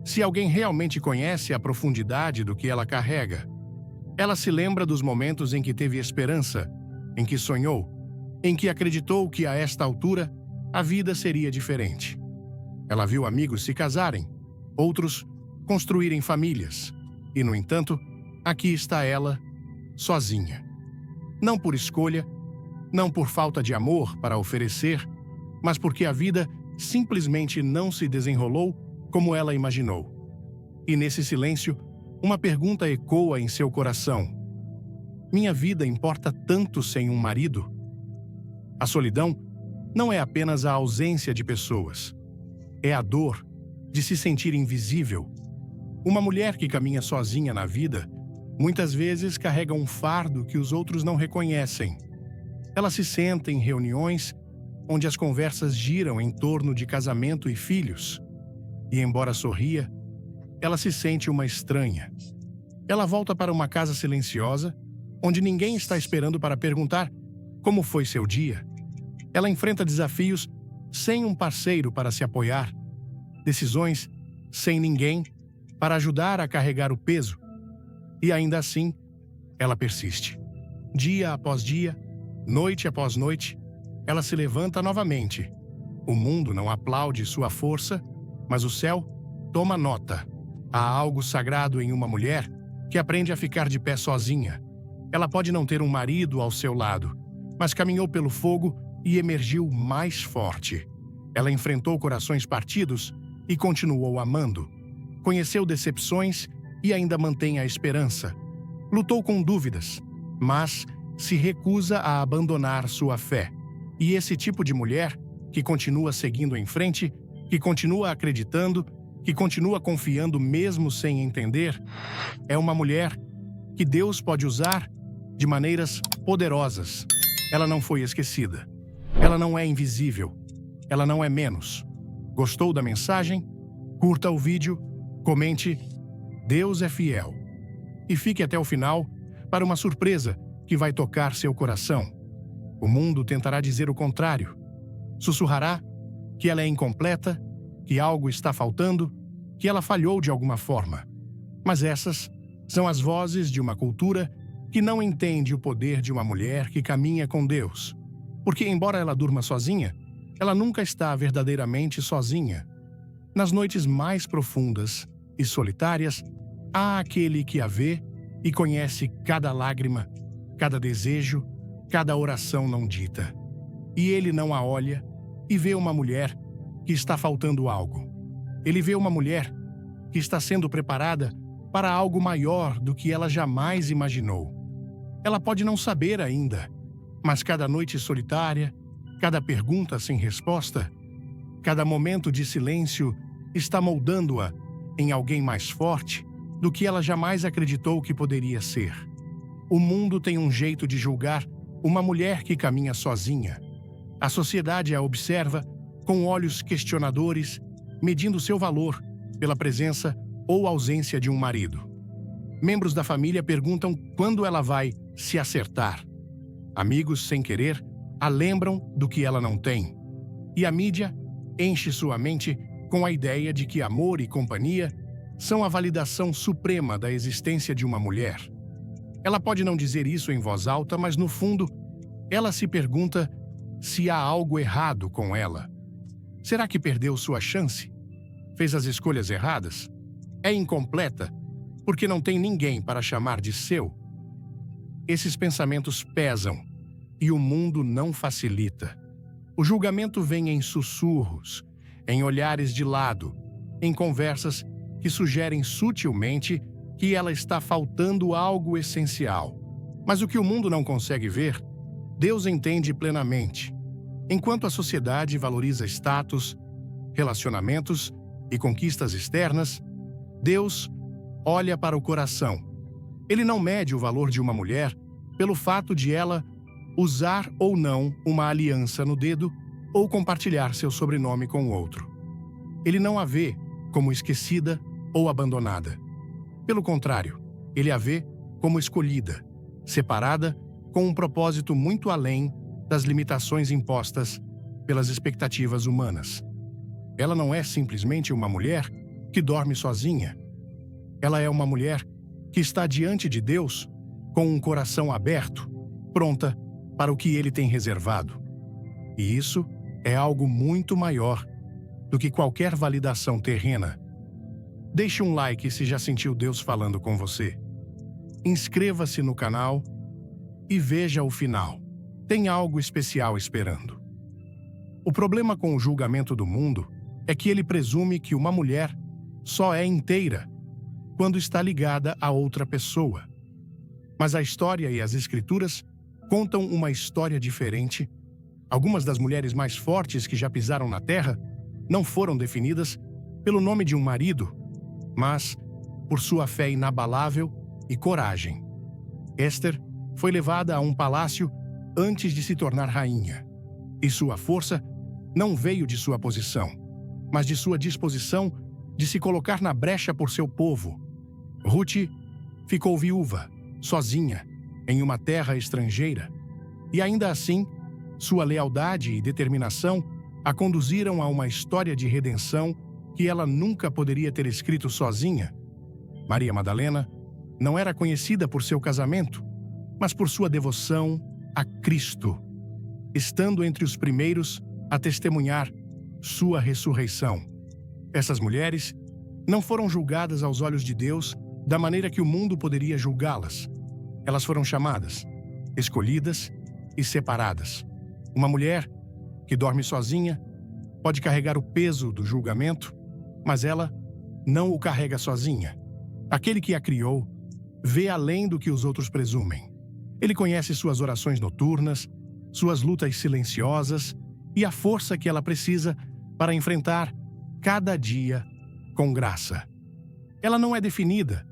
Speaker 1: se alguém realmente conhece a profundidade do que ela carrega. Ela se lembra dos momentos em que teve esperança, em que sonhou, em que acreditou que a esta altura a vida seria diferente. Ela viu amigos se casarem, outros construírem famílias, e, no entanto, aqui está ela, sozinha. Não por escolha, não por falta de amor para oferecer, mas porque a vida simplesmente não se desenrolou como ela imaginou. E nesse silêncio, uma pergunta ecoa em seu coração: minha vida importa tanto sem um marido? A solidão não é apenas a ausência de pessoas. É a dor de se sentir invisível. Uma mulher que caminha sozinha na vida, muitas vezes carrega um fardo que os outros não reconhecem. Ela se senta em reuniões onde as conversas giram em torno de casamento e filhos. E, embora sorria, ela se sente uma estranha. Ela volta para uma casa silenciosa, onde ninguém está esperando para perguntar como foi seu dia. Ela enfrenta desafios sem um parceiro para se apoiar, decisões sem ninguém para ajudar a carregar o peso. E ainda assim, ela persiste. Dia após dia, noite após noite, ela se levanta novamente. O mundo não aplaude sua força, mas o céu toma nota. Há algo sagrado em uma mulher que aprende a ficar de pé sozinha. Ela pode não ter um marido ao seu lado, mas caminhou pelo fogo e emergiu mais forte. Ela enfrentou corações partidos e continuou amando. Conheceu decepções e ainda mantém a esperança. Lutou com dúvidas, mas se recusa a abandonar sua fé. E esse tipo de mulher, que continua seguindo em frente, que continua acreditando, que continua confiando mesmo sem entender, é uma mulher que Deus pode usar de maneiras poderosas. Ela não foi esquecida. Ela não é invisível. Ela não é menos. Gostou da mensagem? Curta o vídeo, comente. Deus é fiel. E fique até o final para uma surpresa que vai tocar seu coração. O mundo tentará dizer o contrário. Sussurrará que ela é incompleta, que algo está faltando, que ela falhou de alguma forma. Mas essas são as vozes de uma cultura que não entende o poder de uma mulher que caminha com Deus. Porque, embora ela durma sozinha, ela nunca está verdadeiramente sozinha. Nas noites mais profundas e solitárias, há aquele que a vê e conhece cada lágrima, cada desejo, cada oração não dita. E ele não a olha e vê uma mulher que está faltando algo. Ele vê uma mulher que está sendo preparada para algo maior do que ela jamais imaginou. Ela pode não saber ainda, mas cada noite solitária, cada pergunta sem resposta, cada momento de silêncio está moldando-a em alguém mais forte do que ela jamais acreditou que poderia ser. O mundo tem um jeito de julgar uma mulher que caminha sozinha. A sociedade a observa com olhos questionadores, medindo seu valor pela presença ou ausência de um marido. Membros da família perguntam quando ela vai se acertar. Amigos, sem querer, a lembram do que ela não tem. E a mídia enche sua mente com a ideia de que amor e companhia são a validação suprema da existência de uma mulher. Ela pode não dizer isso em voz alta, mas no fundo, ela se pergunta se há algo errado com ela. Será que perdeu sua chance? Fez as escolhas erradas? É incompleta porque não tem ninguém para chamar de seu? Esses pensamentos pesam e o mundo não facilita. O julgamento vem em sussurros, em olhares de lado, em conversas que sugerem sutilmente que ela está faltando algo essencial. Mas o que o mundo não consegue ver, Deus entende plenamente. Enquanto a sociedade valoriza status, relacionamentos e conquistas externas, Deus olha para o coração. Ele não mede o valor de uma mulher pelo fato de ela usar ou não uma aliança no dedo ou compartilhar seu sobrenome com outro. Ele não a vê como esquecida ou abandonada. Pelo contrário, ele a vê como escolhida, separada com um propósito muito além das limitações impostas pelas expectativas humanas. Ela não é simplesmente uma mulher que dorme sozinha. Ela é uma mulher que está diante de Deus com um coração aberto, pronta para o que Ele tem reservado. E isso é algo muito maior do que qualquer validação terrena. Deixe um like se já sentiu Deus falando com você. Inscreva-se no canal e veja o final. Tem algo especial esperando. O problema com o julgamento do mundo é que ele presume que uma mulher só é inteira quando está ligada a outra pessoa. Mas a história e as escrituras contam uma história diferente. Algumas das mulheres mais fortes que já pisaram na terra não foram definidas pelo nome de um marido, mas por sua fé inabalável e coragem. Esther foi levada a um palácio antes de se tornar rainha, e sua força não veio de sua posição, mas de sua disposição de se colocar na brecha por seu povo. Ruth ficou viúva, sozinha, em uma terra estrangeira, e ainda assim, sua lealdade e determinação a conduziram a uma história de redenção que ela nunca poderia ter escrito sozinha. Maria Madalena não era conhecida por seu casamento, mas por sua devoção a Cristo, estando entre os primeiros a testemunhar sua ressurreição. Essas mulheres não foram julgadas aos olhos de Deus da maneira que o mundo poderia julgá-las. Elas foram chamadas, escolhidas e separadas. Uma mulher que dorme sozinha pode carregar o peso do julgamento, mas ela não o carrega sozinha. Aquele que a criou vê além do que os outros presumem. Ele conhece suas orações noturnas, suas lutas silenciosas e a força que ela precisa para enfrentar cada dia com graça. Ela não é definida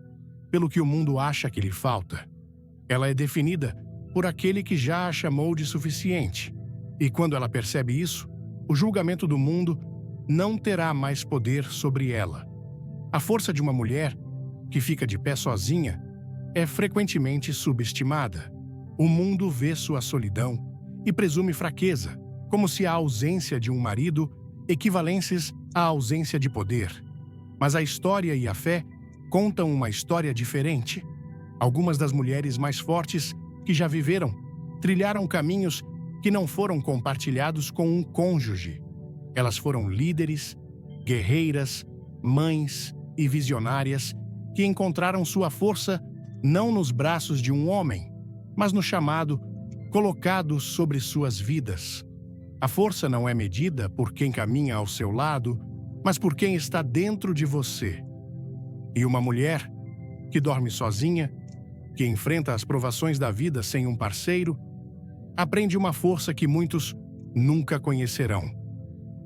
Speaker 1: pelo que o mundo acha que lhe falta. Ela é definida por aquele que já a chamou de suficiente. E quando ela percebe isso, o julgamento do mundo não terá mais poder sobre ela. A força de uma mulher que fica de pé sozinha é frequentemente subestimada. O mundo vê sua solidão e presume fraqueza, como se a ausência de um marido equivalentes à ausência de poder. Mas a história e a fé contam uma história diferente. Algumas das mulheres mais fortes que já viveram trilharam caminhos que não foram compartilhados com um cônjuge. Elas foram líderes, guerreiras, mães e visionárias que encontraram sua força não nos braços de um homem, mas no chamado colocado sobre suas vidas. A força não é medida por quem caminha ao seu lado, mas por quem está dentro de você. E uma mulher que dorme sozinha, que enfrenta as provações da vida sem um parceiro, aprende uma força que muitos nunca conhecerão.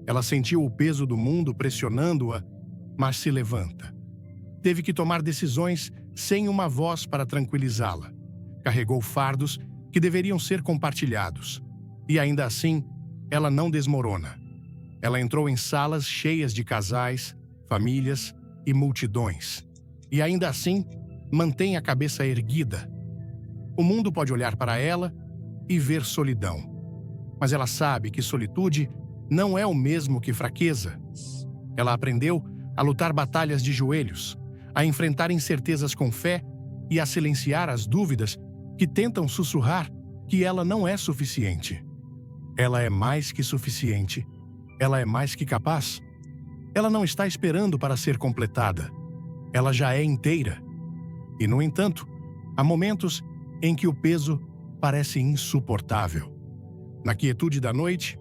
Speaker 1: Ela sentiu o peso do mundo pressionando-a, mas se levanta. Teve que tomar decisões sem uma voz para tranquilizá-la. Carregou fardos que deveriam ser compartilhados. E ainda assim, ela não desmorona. Ela entrou em salas cheias de casais, famílias e multidões. E ainda assim, mantém a cabeça erguida. O mundo pode olhar para ela e ver solidão. Mas ela sabe que solitude não é o mesmo que fraqueza. Ela aprendeu a lutar batalhas de joelhos, a enfrentar incertezas com fé e a silenciar as dúvidas que tentam sussurrar que ela não é suficiente. Ela é mais que suficiente. Ela é mais que capaz. Ela não está esperando para ser completada. Ela já é inteira. E, no entanto, há momentos em que o peso parece insuportável. Na quietude da noite,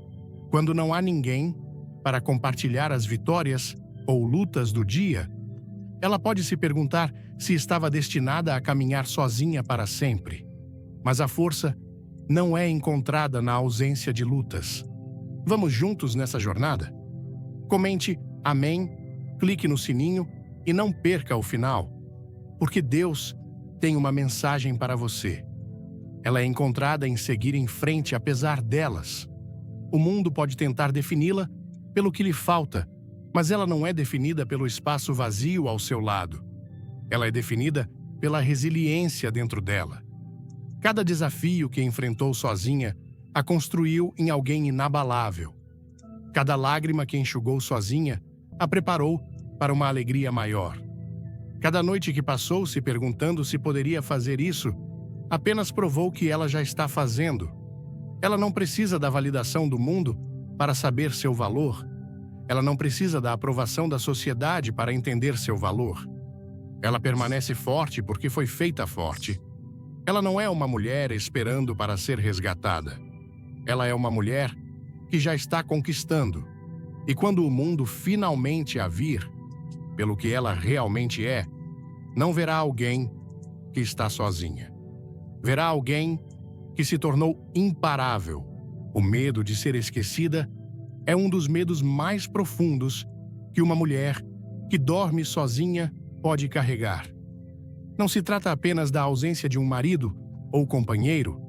Speaker 1: quando não há ninguém para compartilhar as vitórias ou lutas do dia, ela pode se perguntar se estava destinada a caminhar sozinha para sempre. Mas a força não é encontrada na ausência de lutas. Vamos juntos nessa jornada? Comente amém, clique no sininho e não perca o final, porque Deus tem uma mensagem para você. Ela é encontrada em seguir em frente apesar delas. O mundo pode tentar defini-la pelo que lhe falta, mas ela não é definida pelo espaço vazio ao seu lado. Ela é definida pela resiliência dentro dela. Cada desafio que enfrentou sozinha a construiu em alguém inabalável. Cada lágrima que enxugou sozinha a preparou para uma alegria maior. Cada noite que passou se perguntando se poderia fazer isso, apenas provou que ela já está fazendo. Ela não precisa da validação do mundo para saber seu valor. Ela não precisa da aprovação da sociedade para entender seu valor. Ela permanece forte porque foi feita forte. Ela não é uma mulher esperando para ser resgatada. Ela é uma mulher que já está conquistando. E quando o mundo finalmente a vir, pelo que ela realmente é, não verá alguém que está sozinha. Verá alguém que se tornou imparável. O medo de ser esquecida é um dos medos mais profundos que uma mulher que dorme sozinha pode carregar. Não se trata apenas da ausência de um marido ou companheiro.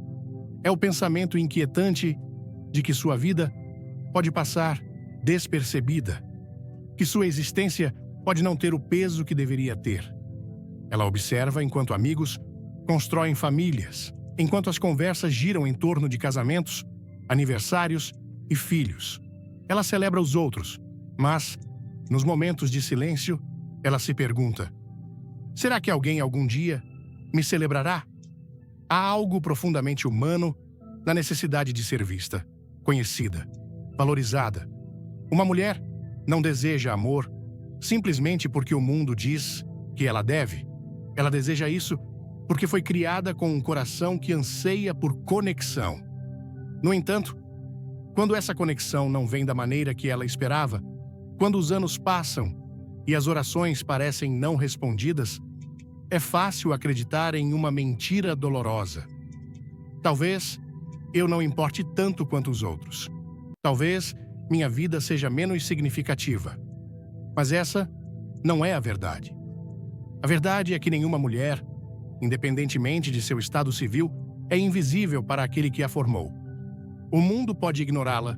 Speaker 1: É o pensamento inquietante de que sua vida pode passar despercebida, que sua existência pode não ter o peso que deveria ter. Ela observa enquanto amigos constroem famílias, enquanto as conversas giram em torno de casamentos, aniversários e filhos. Ela celebra os outros, mas, nos momentos de silêncio, ela se pergunta: será que alguém algum dia me celebrará? Há algo profundamente humano na necessidade de ser vista, conhecida, valorizada. Uma mulher não deseja amor simplesmente porque o mundo diz que ela deve. Ela deseja isso porque foi criada com um coração que anseia por conexão. No entanto, quando essa conexão não vem da maneira que ela esperava, quando os anos passam e as orações parecem não respondidas, é fácil acreditar em uma mentira dolorosa. Talvez eu não importe tanto quanto os outros. Talvez minha vida seja menos significativa. Mas essa não é a verdade. A verdade é que nenhuma mulher, independentemente de seu estado civil, é invisível para aquele que a formou. O mundo pode ignorá-la,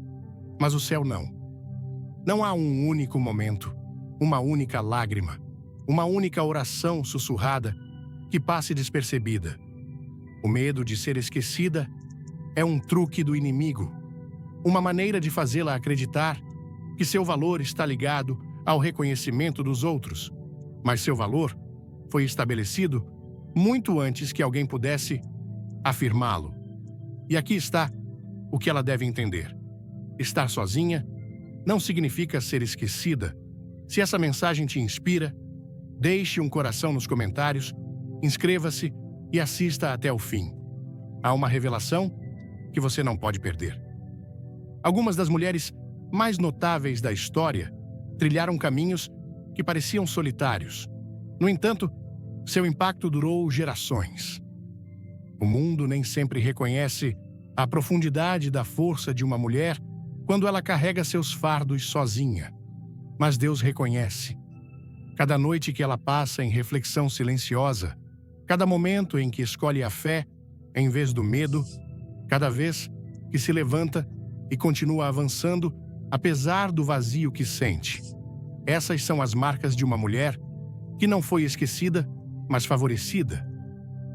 Speaker 1: mas o céu não. Não há um único momento, uma única lágrima, uma única oração sussurrada que passe despercebida. O medo de ser esquecida é um truque do inimigo, uma maneira de fazê-la acreditar que seu valor está ligado ao reconhecimento dos outros, mas seu valor foi estabelecido muito antes que alguém pudesse afirmá-lo. E aqui está o que ela deve entender. Estar sozinha não significa ser esquecida. Se essa mensagem te inspira, deixe um coração nos comentários, inscreva-se e assista até o fim. Há uma revelação que você não pode perder. Algumas das mulheres mais notáveis da história trilharam caminhos que pareciam solitários. No entanto, seu impacto durou gerações. O mundo nem sempre reconhece a profundidade da força de uma mulher quando ela carrega seus fardos sozinha. Mas Deus reconhece. Cada noite que ela passa em reflexão silenciosa, cada momento em que escolhe a fé em vez do medo, cada vez que se levanta e continua avançando apesar do vazio que sente. Essas são as marcas de uma mulher que não foi esquecida, mas favorecida.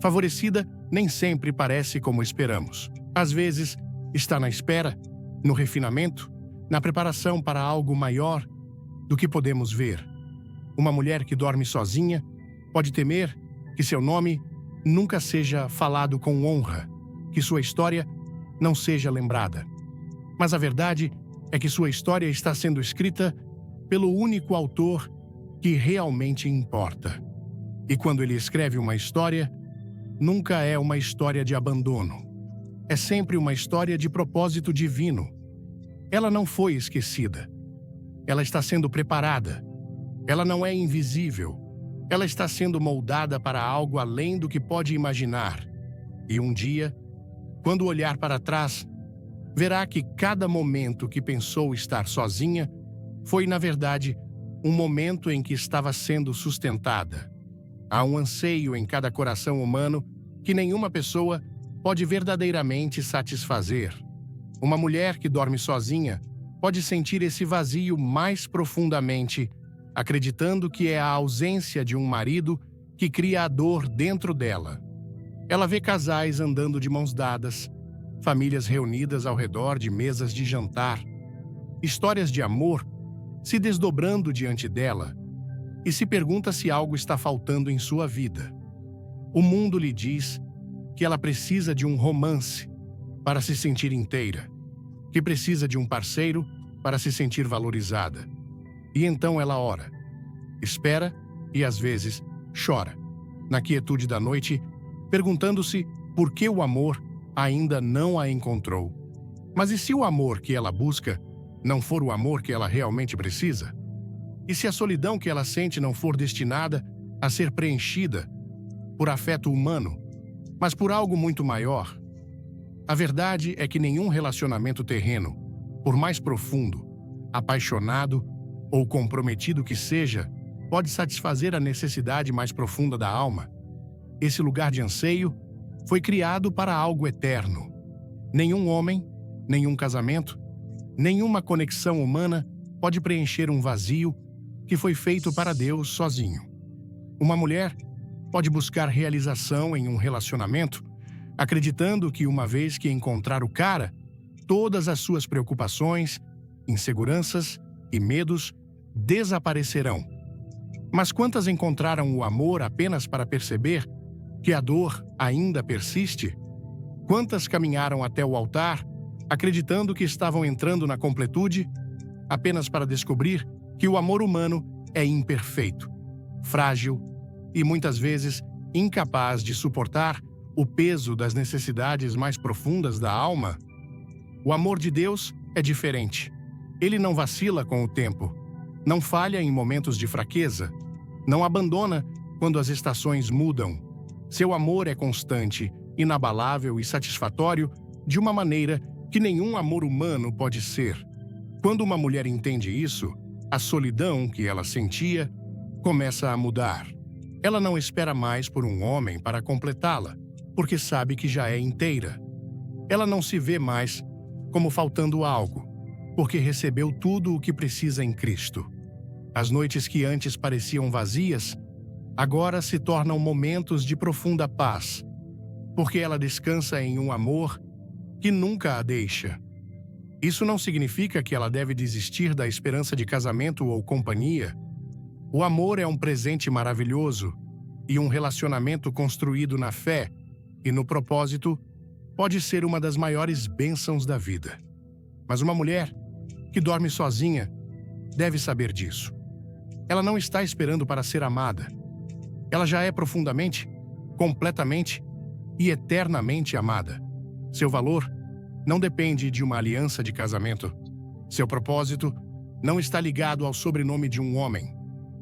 Speaker 1: Favorecida nem sempre parece como esperamos. Às vezes, está na espera, no refinamento, na preparação para algo maior do que podemos ver. Uma mulher que dorme sozinha pode temer que seu nome nunca seja falado com honra, que sua história não seja lembrada. Mas a verdade é que sua história está sendo escrita pelo único autor que realmente importa. E quando ele escreve uma história, nunca é uma história de abandono. É sempre uma história de propósito divino. Ela não foi esquecida. Ela está sendo preparada. Ela não é invisível. Ela está sendo moldada para algo além do que pode imaginar. E um dia, quando olhar para trás, verá que cada momento que pensou estar sozinha foi, na verdade, um momento em que estava sendo sustentada. Há um anseio em cada coração humano que nenhuma pessoa pode verdadeiramente satisfazer. Uma mulher que dorme sozinha pode sentir esse vazio mais profundamente, acreditando que é a ausência de um marido que cria a dor dentro dela. Ela vê casais andando de mãos dadas, famílias reunidas ao redor de mesas de jantar, histórias de amor se desdobrando diante dela, e se pergunta se algo está faltando em sua vida. O mundo lhe diz que ela precisa de um romance para se sentir inteira, que precisa de um parceiro para se sentir valorizada. E então ela ora, espera e às vezes chora, na quietude da noite, perguntando-se por que o amor ainda não a encontrou. Mas e se o amor que ela busca não for o amor que ela realmente precisa? E se a solidão que ela sente não for destinada a ser preenchida por afeto humano, mas por algo muito maior? A verdade é que nenhum relacionamento terreno, por mais profundo, apaixonado ou comprometido que seja, pode satisfazer a necessidade mais profunda da alma. Esse lugar de anseio foi criado para algo eterno. Nenhum homem, nenhum casamento, nenhuma conexão humana pode preencher um vazio que foi feito para Deus sozinho. Uma mulher pode buscar realização em um relacionamento, acreditando que uma vez que encontrar o cara, todas as suas preocupações, inseguranças e medos desaparecerão. Mas quantas encontraram o amor apenas para perceber que a dor ainda persiste? Quantas caminharam até o altar, acreditando que estavam entrando na completude, apenas para descobrir que o amor humano é imperfeito, frágil e muitas vezes incapaz de suportar o peso das necessidades mais profundas da alma? O amor de Deus é diferente. Ele não vacila com o tempo, não falha em momentos de fraqueza, não abandona quando as estações mudam. Seu amor é constante, inabalável e satisfatório de uma maneira que nenhum amor humano pode ser. Quando uma mulher entende isso, a solidão que ela sentia começa a mudar. Ela não espera mais por um homem para completá-la, porque sabe que já é inteira. Ela não se vê mais como faltando algo, porque recebeu tudo o que precisa em Cristo. As noites que antes pareciam vazias, agora se tornam momentos de profunda paz, porque ela descansa em um amor que nunca a deixa. Isso não significa que ela deve desistir da esperança de casamento ou companhia. O amor é um presente maravilhoso e um relacionamento construído na fé e no propósito pode ser uma das maiores bênçãos da vida. Mas uma mulher que dorme sozinha deve saber disso. Ela não está esperando para ser amada. Ela já é profundamente, completamente e eternamente amada. Seu valor não depende de uma aliança de casamento. Seu propósito não está ligado ao sobrenome de um homem.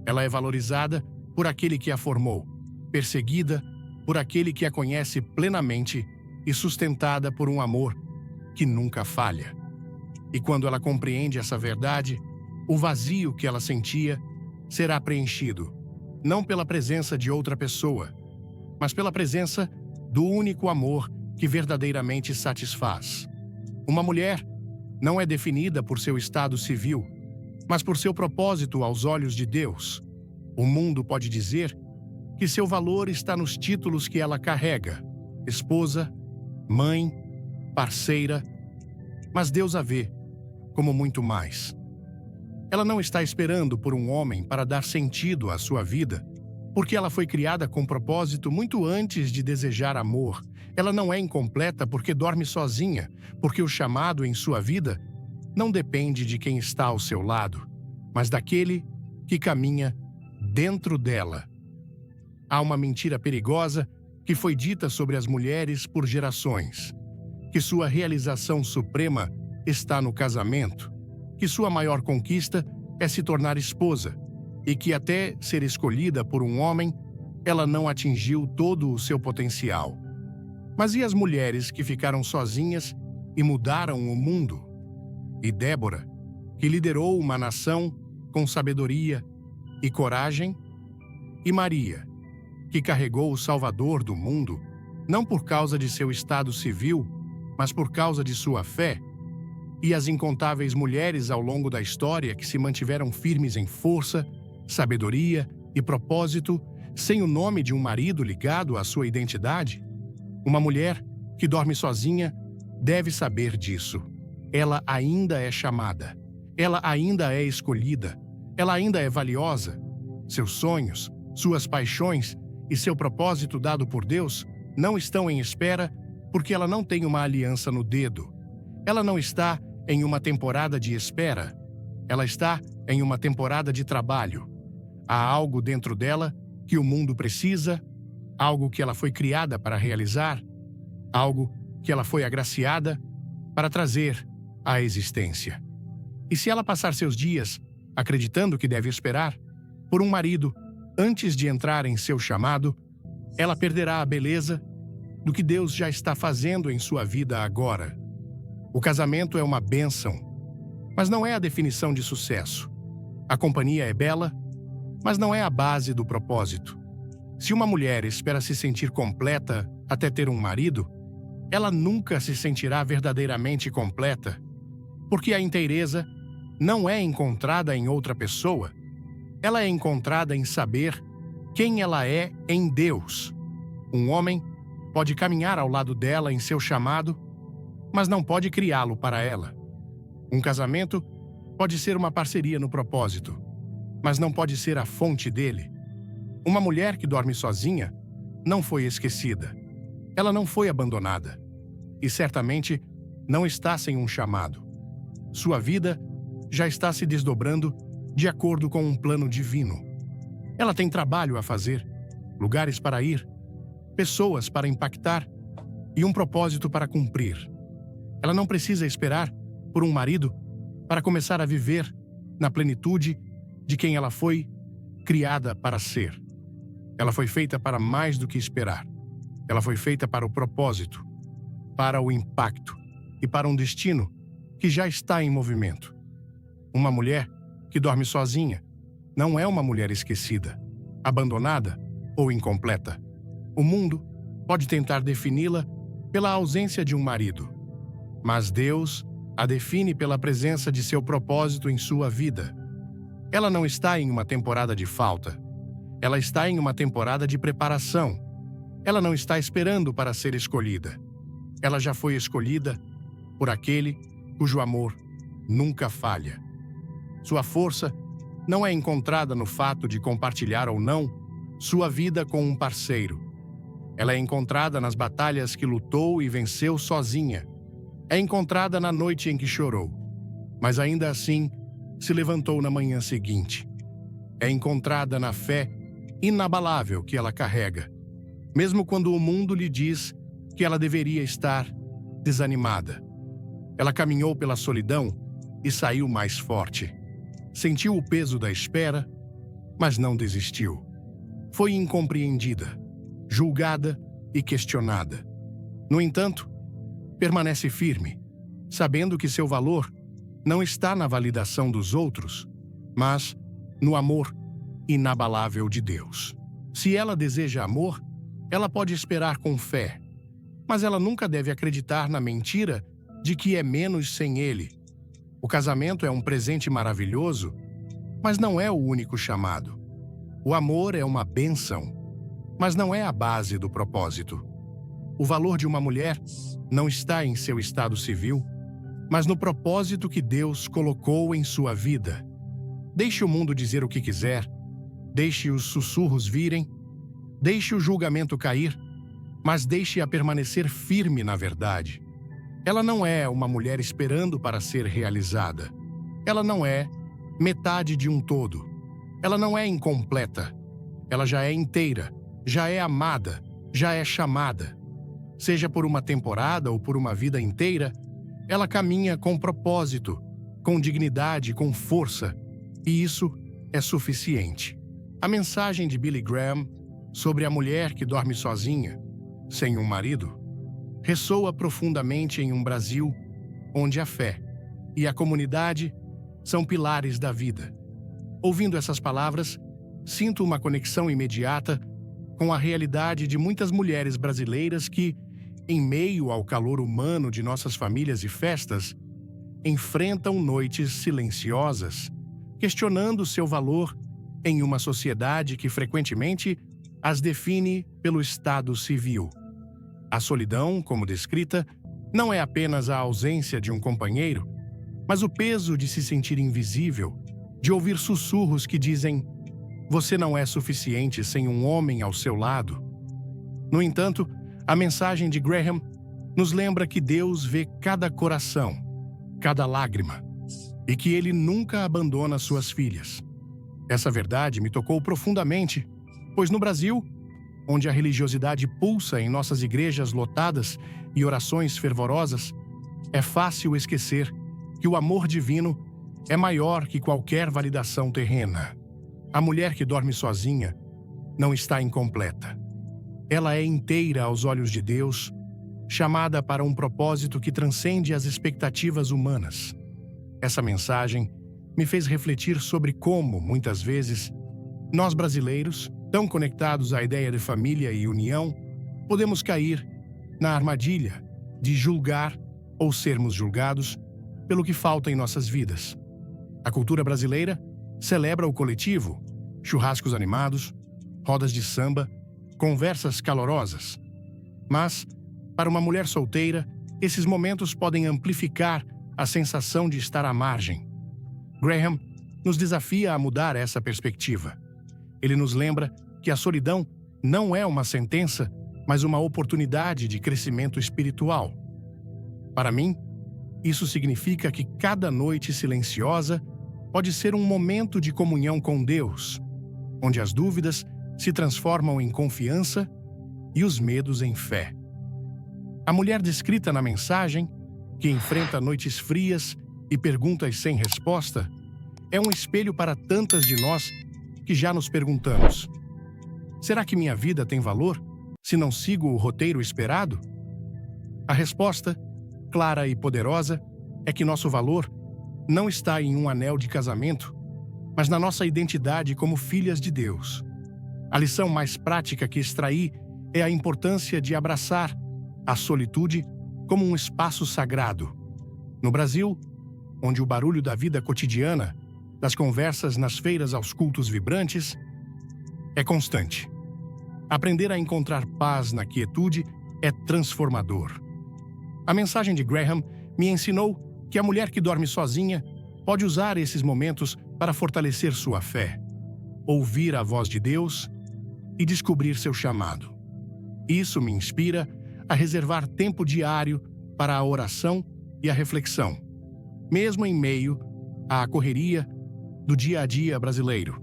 Speaker 1: Ela é valorizada por aquele que a formou, perseguida por aquele que a conhece plenamente e sustentada por um amor que nunca falha. E quando ela compreende essa verdade, o vazio que ela sentia será preenchido, não pela presença de outra pessoa, mas pela presença do único amor que verdadeiramente satisfaz. Uma mulher não é definida por seu estado civil, mas por seu propósito aos olhos de Deus. O mundo pode dizer que seu valor está nos títulos que ela carrega: esposa, mãe, parceira, mas Deus a vê como muito mais. Ela não está esperando por um homem para dar sentido à sua vida, porque ela foi criada com propósito muito antes de desejar amor. Ela não é incompleta porque dorme sozinha, porque o chamado em sua vida não depende de quem está ao seu lado, mas daquele que caminha dentro dela. Há uma mentira perigosa que foi dita sobre as mulheres por gerações: que sua realização suprema está no casamento, que sua maior conquista é se tornar esposa, e que até ser escolhida por um homem, ela não atingiu todo o seu potencial. Mas e as mulheres que ficaram sozinhas e mudaram o mundo? E Débora, que liderou uma nação com sabedoria e coragem? E Maria, que carregou o Salvador do mundo, não por causa de seu estado civil, mas por causa de sua fé? E as incontáveis mulheres ao longo da história que se mantiveram firmes em força, sabedoria e propósito, sem o nome de um marido ligado à sua identidade? Uma mulher que dorme sozinha deve saber disso. Ela ainda é chamada. Ela ainda é escolhida. Ela ainda é valiosa. Seus sonhos, suas paixões e seu propósito dado por Deus não estão em espera porque ela não tem uma aliança no dedo. Ela não está em uma temporada de espera. Ela está em uma temporada de trabalho. Há algo dentro dela que o mundo precisa, algo que ela foi criada para realizar, algo que ela foi agraciada para trazer à existência. E se ela passar seus dias acreditando que deve esperar por um marido antes de entrar em seu chamado, ela perderá a beleza do que Deus já está fazendo em sua vida agora. O casamento é uma bênção, mas não é a definição de sucesso. A companhia é bela, mas não é a base do propósito. Se uma mulher espera se sentir completa até ter um marido, ela nunca se sentirá verdadeiramente completa, porque a inteireza não é encontrada em outra pessoa, ela é encontrada em saber quem ela é em Deus. Um homem pode caminhar ao lado dela em seu chamado, mas não pode criá-lo para ela. Um casamento pode ser uma parceria no propósito, mas não pode ser a fonte dele. Uma mulher que dorme sozinha não foi esquecida. Ela não foi abandonada. E certamente não está sem um chamado. Sua vida já está se desdobrando de acordo com um plano divino. Ela tem trabalho a fazer, lugares para ir, pessoas para impactar e um propósito para cumprir. Ela não precisa esperar por um marido para começar a viver na plenitude de quem ela foi criada para ser. Ela foi feita para mais do que esperar. Ela foi feita para o propósito, para o impacto e para um destino que já está em movimento. Uma mulher que dorme sozinha não é uma mulher esquecida, abandonada ou incompleta. O mundo pode tentar defini-la pela ausência de um marido, mas Deus a define pela presença de seu propósito em sua vida. Ela não está em uma temporada de falta. Ela está em uma temporada de preparação. Ela não está esperando para ser escolhida. Ela já foi escolhida por aquele cujo amor nunca falha. Sua força não é encontrada no fato de compartilhar ou não sua vida com um parceiro. Ela é encontrada nas batalhas que lutou e venceu sozinha. É encontrada na noite em que chorou, mas ainda assim se levantou na manhã seguinte. É encontrada na fé inabalável que ela carrega, mesmo quando o mundo lhe diz que ela deveria estar desanimada. Ela caminhou pela solidão e saiu mais forte. Sentiu o peso da espera, mas não desistiu. Foi incompreendida, julgada e questionada. No entanto, permanece firme, sabendo que seu valor não está na validação dos outros, mas no amor inabalável de Deus. Se ela deseja amor, ela pode esperar com fé, mas ela nunca deve acreditar na mentira de que é menos sem ele. O casamento é um presente maravilhoso, mas não é o único chamado. O amor é uma bênção, mas não é a base do propósito. O valor de uma mulher não está em seu estado civil, mas no propósito que Deus colocou em sua vida. Deixe o mundo dizer o que quiser, deixe os sussurros virem, deixe o julgamento cair, mas deixe-a permanecer firme na verdade. Ela não é uma mulher esperando para ser realizada. Ela não é metade de um todo. Ela não é incompleta. Ela já é inteira, já é amada, já é chamada. Seja por uma temporada ou por uma vida inteira, ela caminha com propósito, com dignidade, com força, e isso é suficiente. A mensagem de Billy Graham sobre a mulher que dorme sozinha, sem um marido, ressoa profundamente em um Brasil onde a fé e a comunidade são pilares da vida. Ouvindo essas palavras, sinto uma conexão imediata com a realidade de muitas mulheres brasileiras que, em meio ao calor humano de nossas famílias e festas, enfrentam noites silenciosas, questionando seu valor em uma sociedade que frequentemente as define pelo estado civil. A solidão, como descrita, não é apenas a ausência de um companheiro, mas o peso de se sentir invisível, de ouvir sussurros que dizem: "Você não é suficiente sem um homem ao seu lado". No entanto, a mensagem de Graham nos lembra que Deus vê cada coração, cada lágrima, e que Ele nunca abandona suas filhas. Essa verdade me tocou profundamente, pois no Brasil, onde a religiosidade pulsa em nossas igrejas lotadas e orações fervorosas, é fácil esquecer que o amor divino é maior que qualquer validação terrena. A mulher que dorme sozinha não está incompleta. Ela é inteira aos olhos de Deus, chamada para um propósito que transcende as expectativas humanas. Essa mensagem me fez refletir sobre como, muitas vezes, nós brasileiros, tão conectados à ideia de família e união, podemos cair na armadilha de julgar ou sermos julgados pelo que falta em nossas vidas. A cultura brasileira celebra o coletivo, churrascos animados, rodas de samba, conversas calorosas. Mas, para uma mulher solteira, esses momentos podem amplificar a sensação de estar à margem. Graham nos desafia a mudar essa perspectiva. Ele nos lembra que a solidão não é uma sentença, mas uma oportunidade de crescimento espiritual. Para mim, isso significa que cada noite silenciosa pode ser um momento de comunhão com Deus, onde as dúvidas se transformam em confiança e os medos em fé. A mulher descrita na mensagem, que enfrenta noites frias e perguntas sem resposta, é um espelho para tantas de nós que já nos perguntamos: será que minha vida tem valor se não sigo o roteiro esperado? A resposta, clara e poderosa, é que nosso valor não está em um anel de casamento, mas na nossa identidade como filhas de Deus. A lição mais prática que extraí é a importância de abraçar a solitude como um espaço sagrado. No Brasil, onde o barulho da vida cotidiana, das conversas nas feiras aos cultos vibrantes, é constante. Aprender a encontrar paz na quietude é transformador. A mensagem de Graham me ensinou que a mulher que dorme sozinha pode usar esses momentos para fortalecer sua fé, ouvir a voz de Deus e descobrir seu chamado. Isso me inspira a reservar tempo diário para a oração e a reflexão, mesmo em meio à correria do dia a dia brasileiro,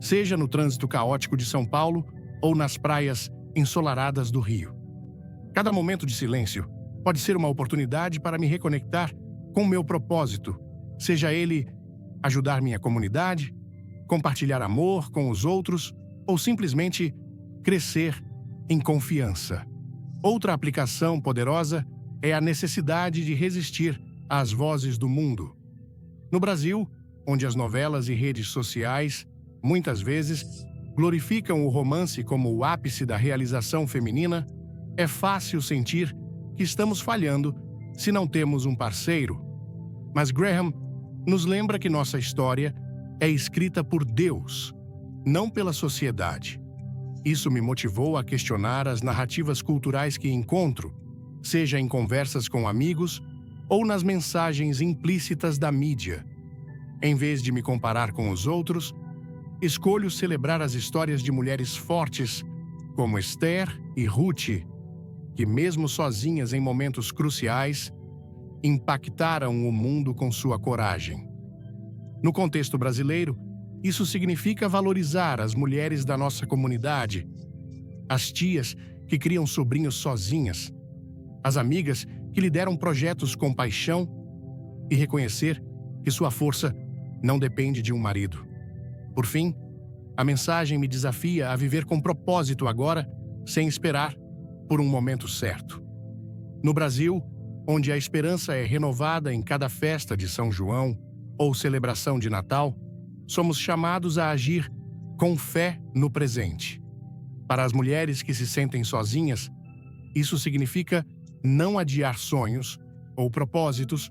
Speaker 1: seja no trânsito caótico de São Paulo ou nas praias ensolaradas do Rio. Cada momento de silêncio pode ser uma oportunidade para me reconectar com meu propósito, seja ele ajudar minha comunidade, compartilhar amor com os outros ou simplesmente crescer em confiança. Outra aplicação poderosa é a necessidade de resistir às vozes do mundo. No Brasil, onde as novelas e redes sociais, muitas vezes, glorificam o romance como o ápice da realização feminina, é fácil sentir que estamos falhando se não temos um parceiro. Mas Graham nos lembra que nossa história é escrita por Deus, não pela sociedade. Isso me motivou a questionar as narrativas culturais que encontro, seja em conversas com amigos ou nas mensagens implícitas da mídia. Em vez de me comparar com os outros, escolho celebrar as histórias de mulheres fortes, como Esther e Ruth, que mesmo sozinhas em momentos cruciais, impactaram o mundo com sua coragem. No contexto brasileiro, isso significa valorizar as mulheres da nossa comunidade, as tias que criam sobrinhos sozinhas, as amigas que lideram projetos com paixão e reconhecer que sua força não depende de um marido. Por fim, a mensagem me desafia a viver com propósito agora, sem esperar por um momento certo. No Brasil, onde a esperança é renovada em cada festa de São João ou celebração de Natal, somos chamados a agir com fé no presente. Para as mulheres que se sentem sozinhas, isso significa não adiar sonhos ou propósitos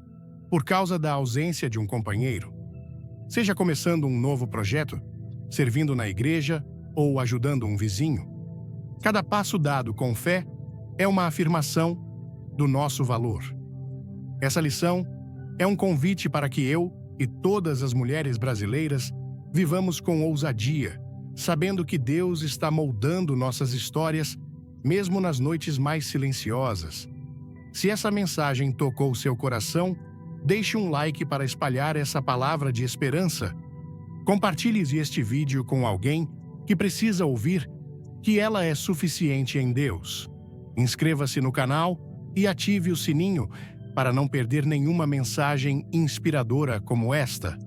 Speaker 1: por causa da ausência de um companheiro. Seja começando um novo projeto, servindo na igreja ou ajudando um vizinho, cada passo dado com fé é uma afirmação do nosso valor. Essa lição é um convite para que eu e todas as mulheres brasileiras vivamos com ousadia, sabendo que Deus está moldando nossas histórias, mesmo nas noites mais silenciosas. Se essa mensagem tocou seu coração, deixe um like para espalhar essa palavra de esperança. Compartilhe este vídeo com alguém que precisa ouvir que ela é suficiente em Deus. Inscreva-se no canal e ative o sininho para não perder nenhuma mensagem inspiradora como esta.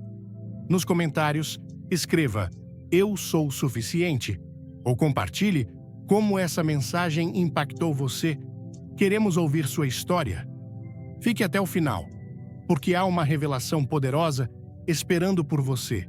Speaker 1: Nos comentários, escreva "Eu sou suficiente" ou compartilhe como essa mensagem impactou você. Queremos ouvir sua história. Fique até o final, porque há uma revelação poderosa esperando por você.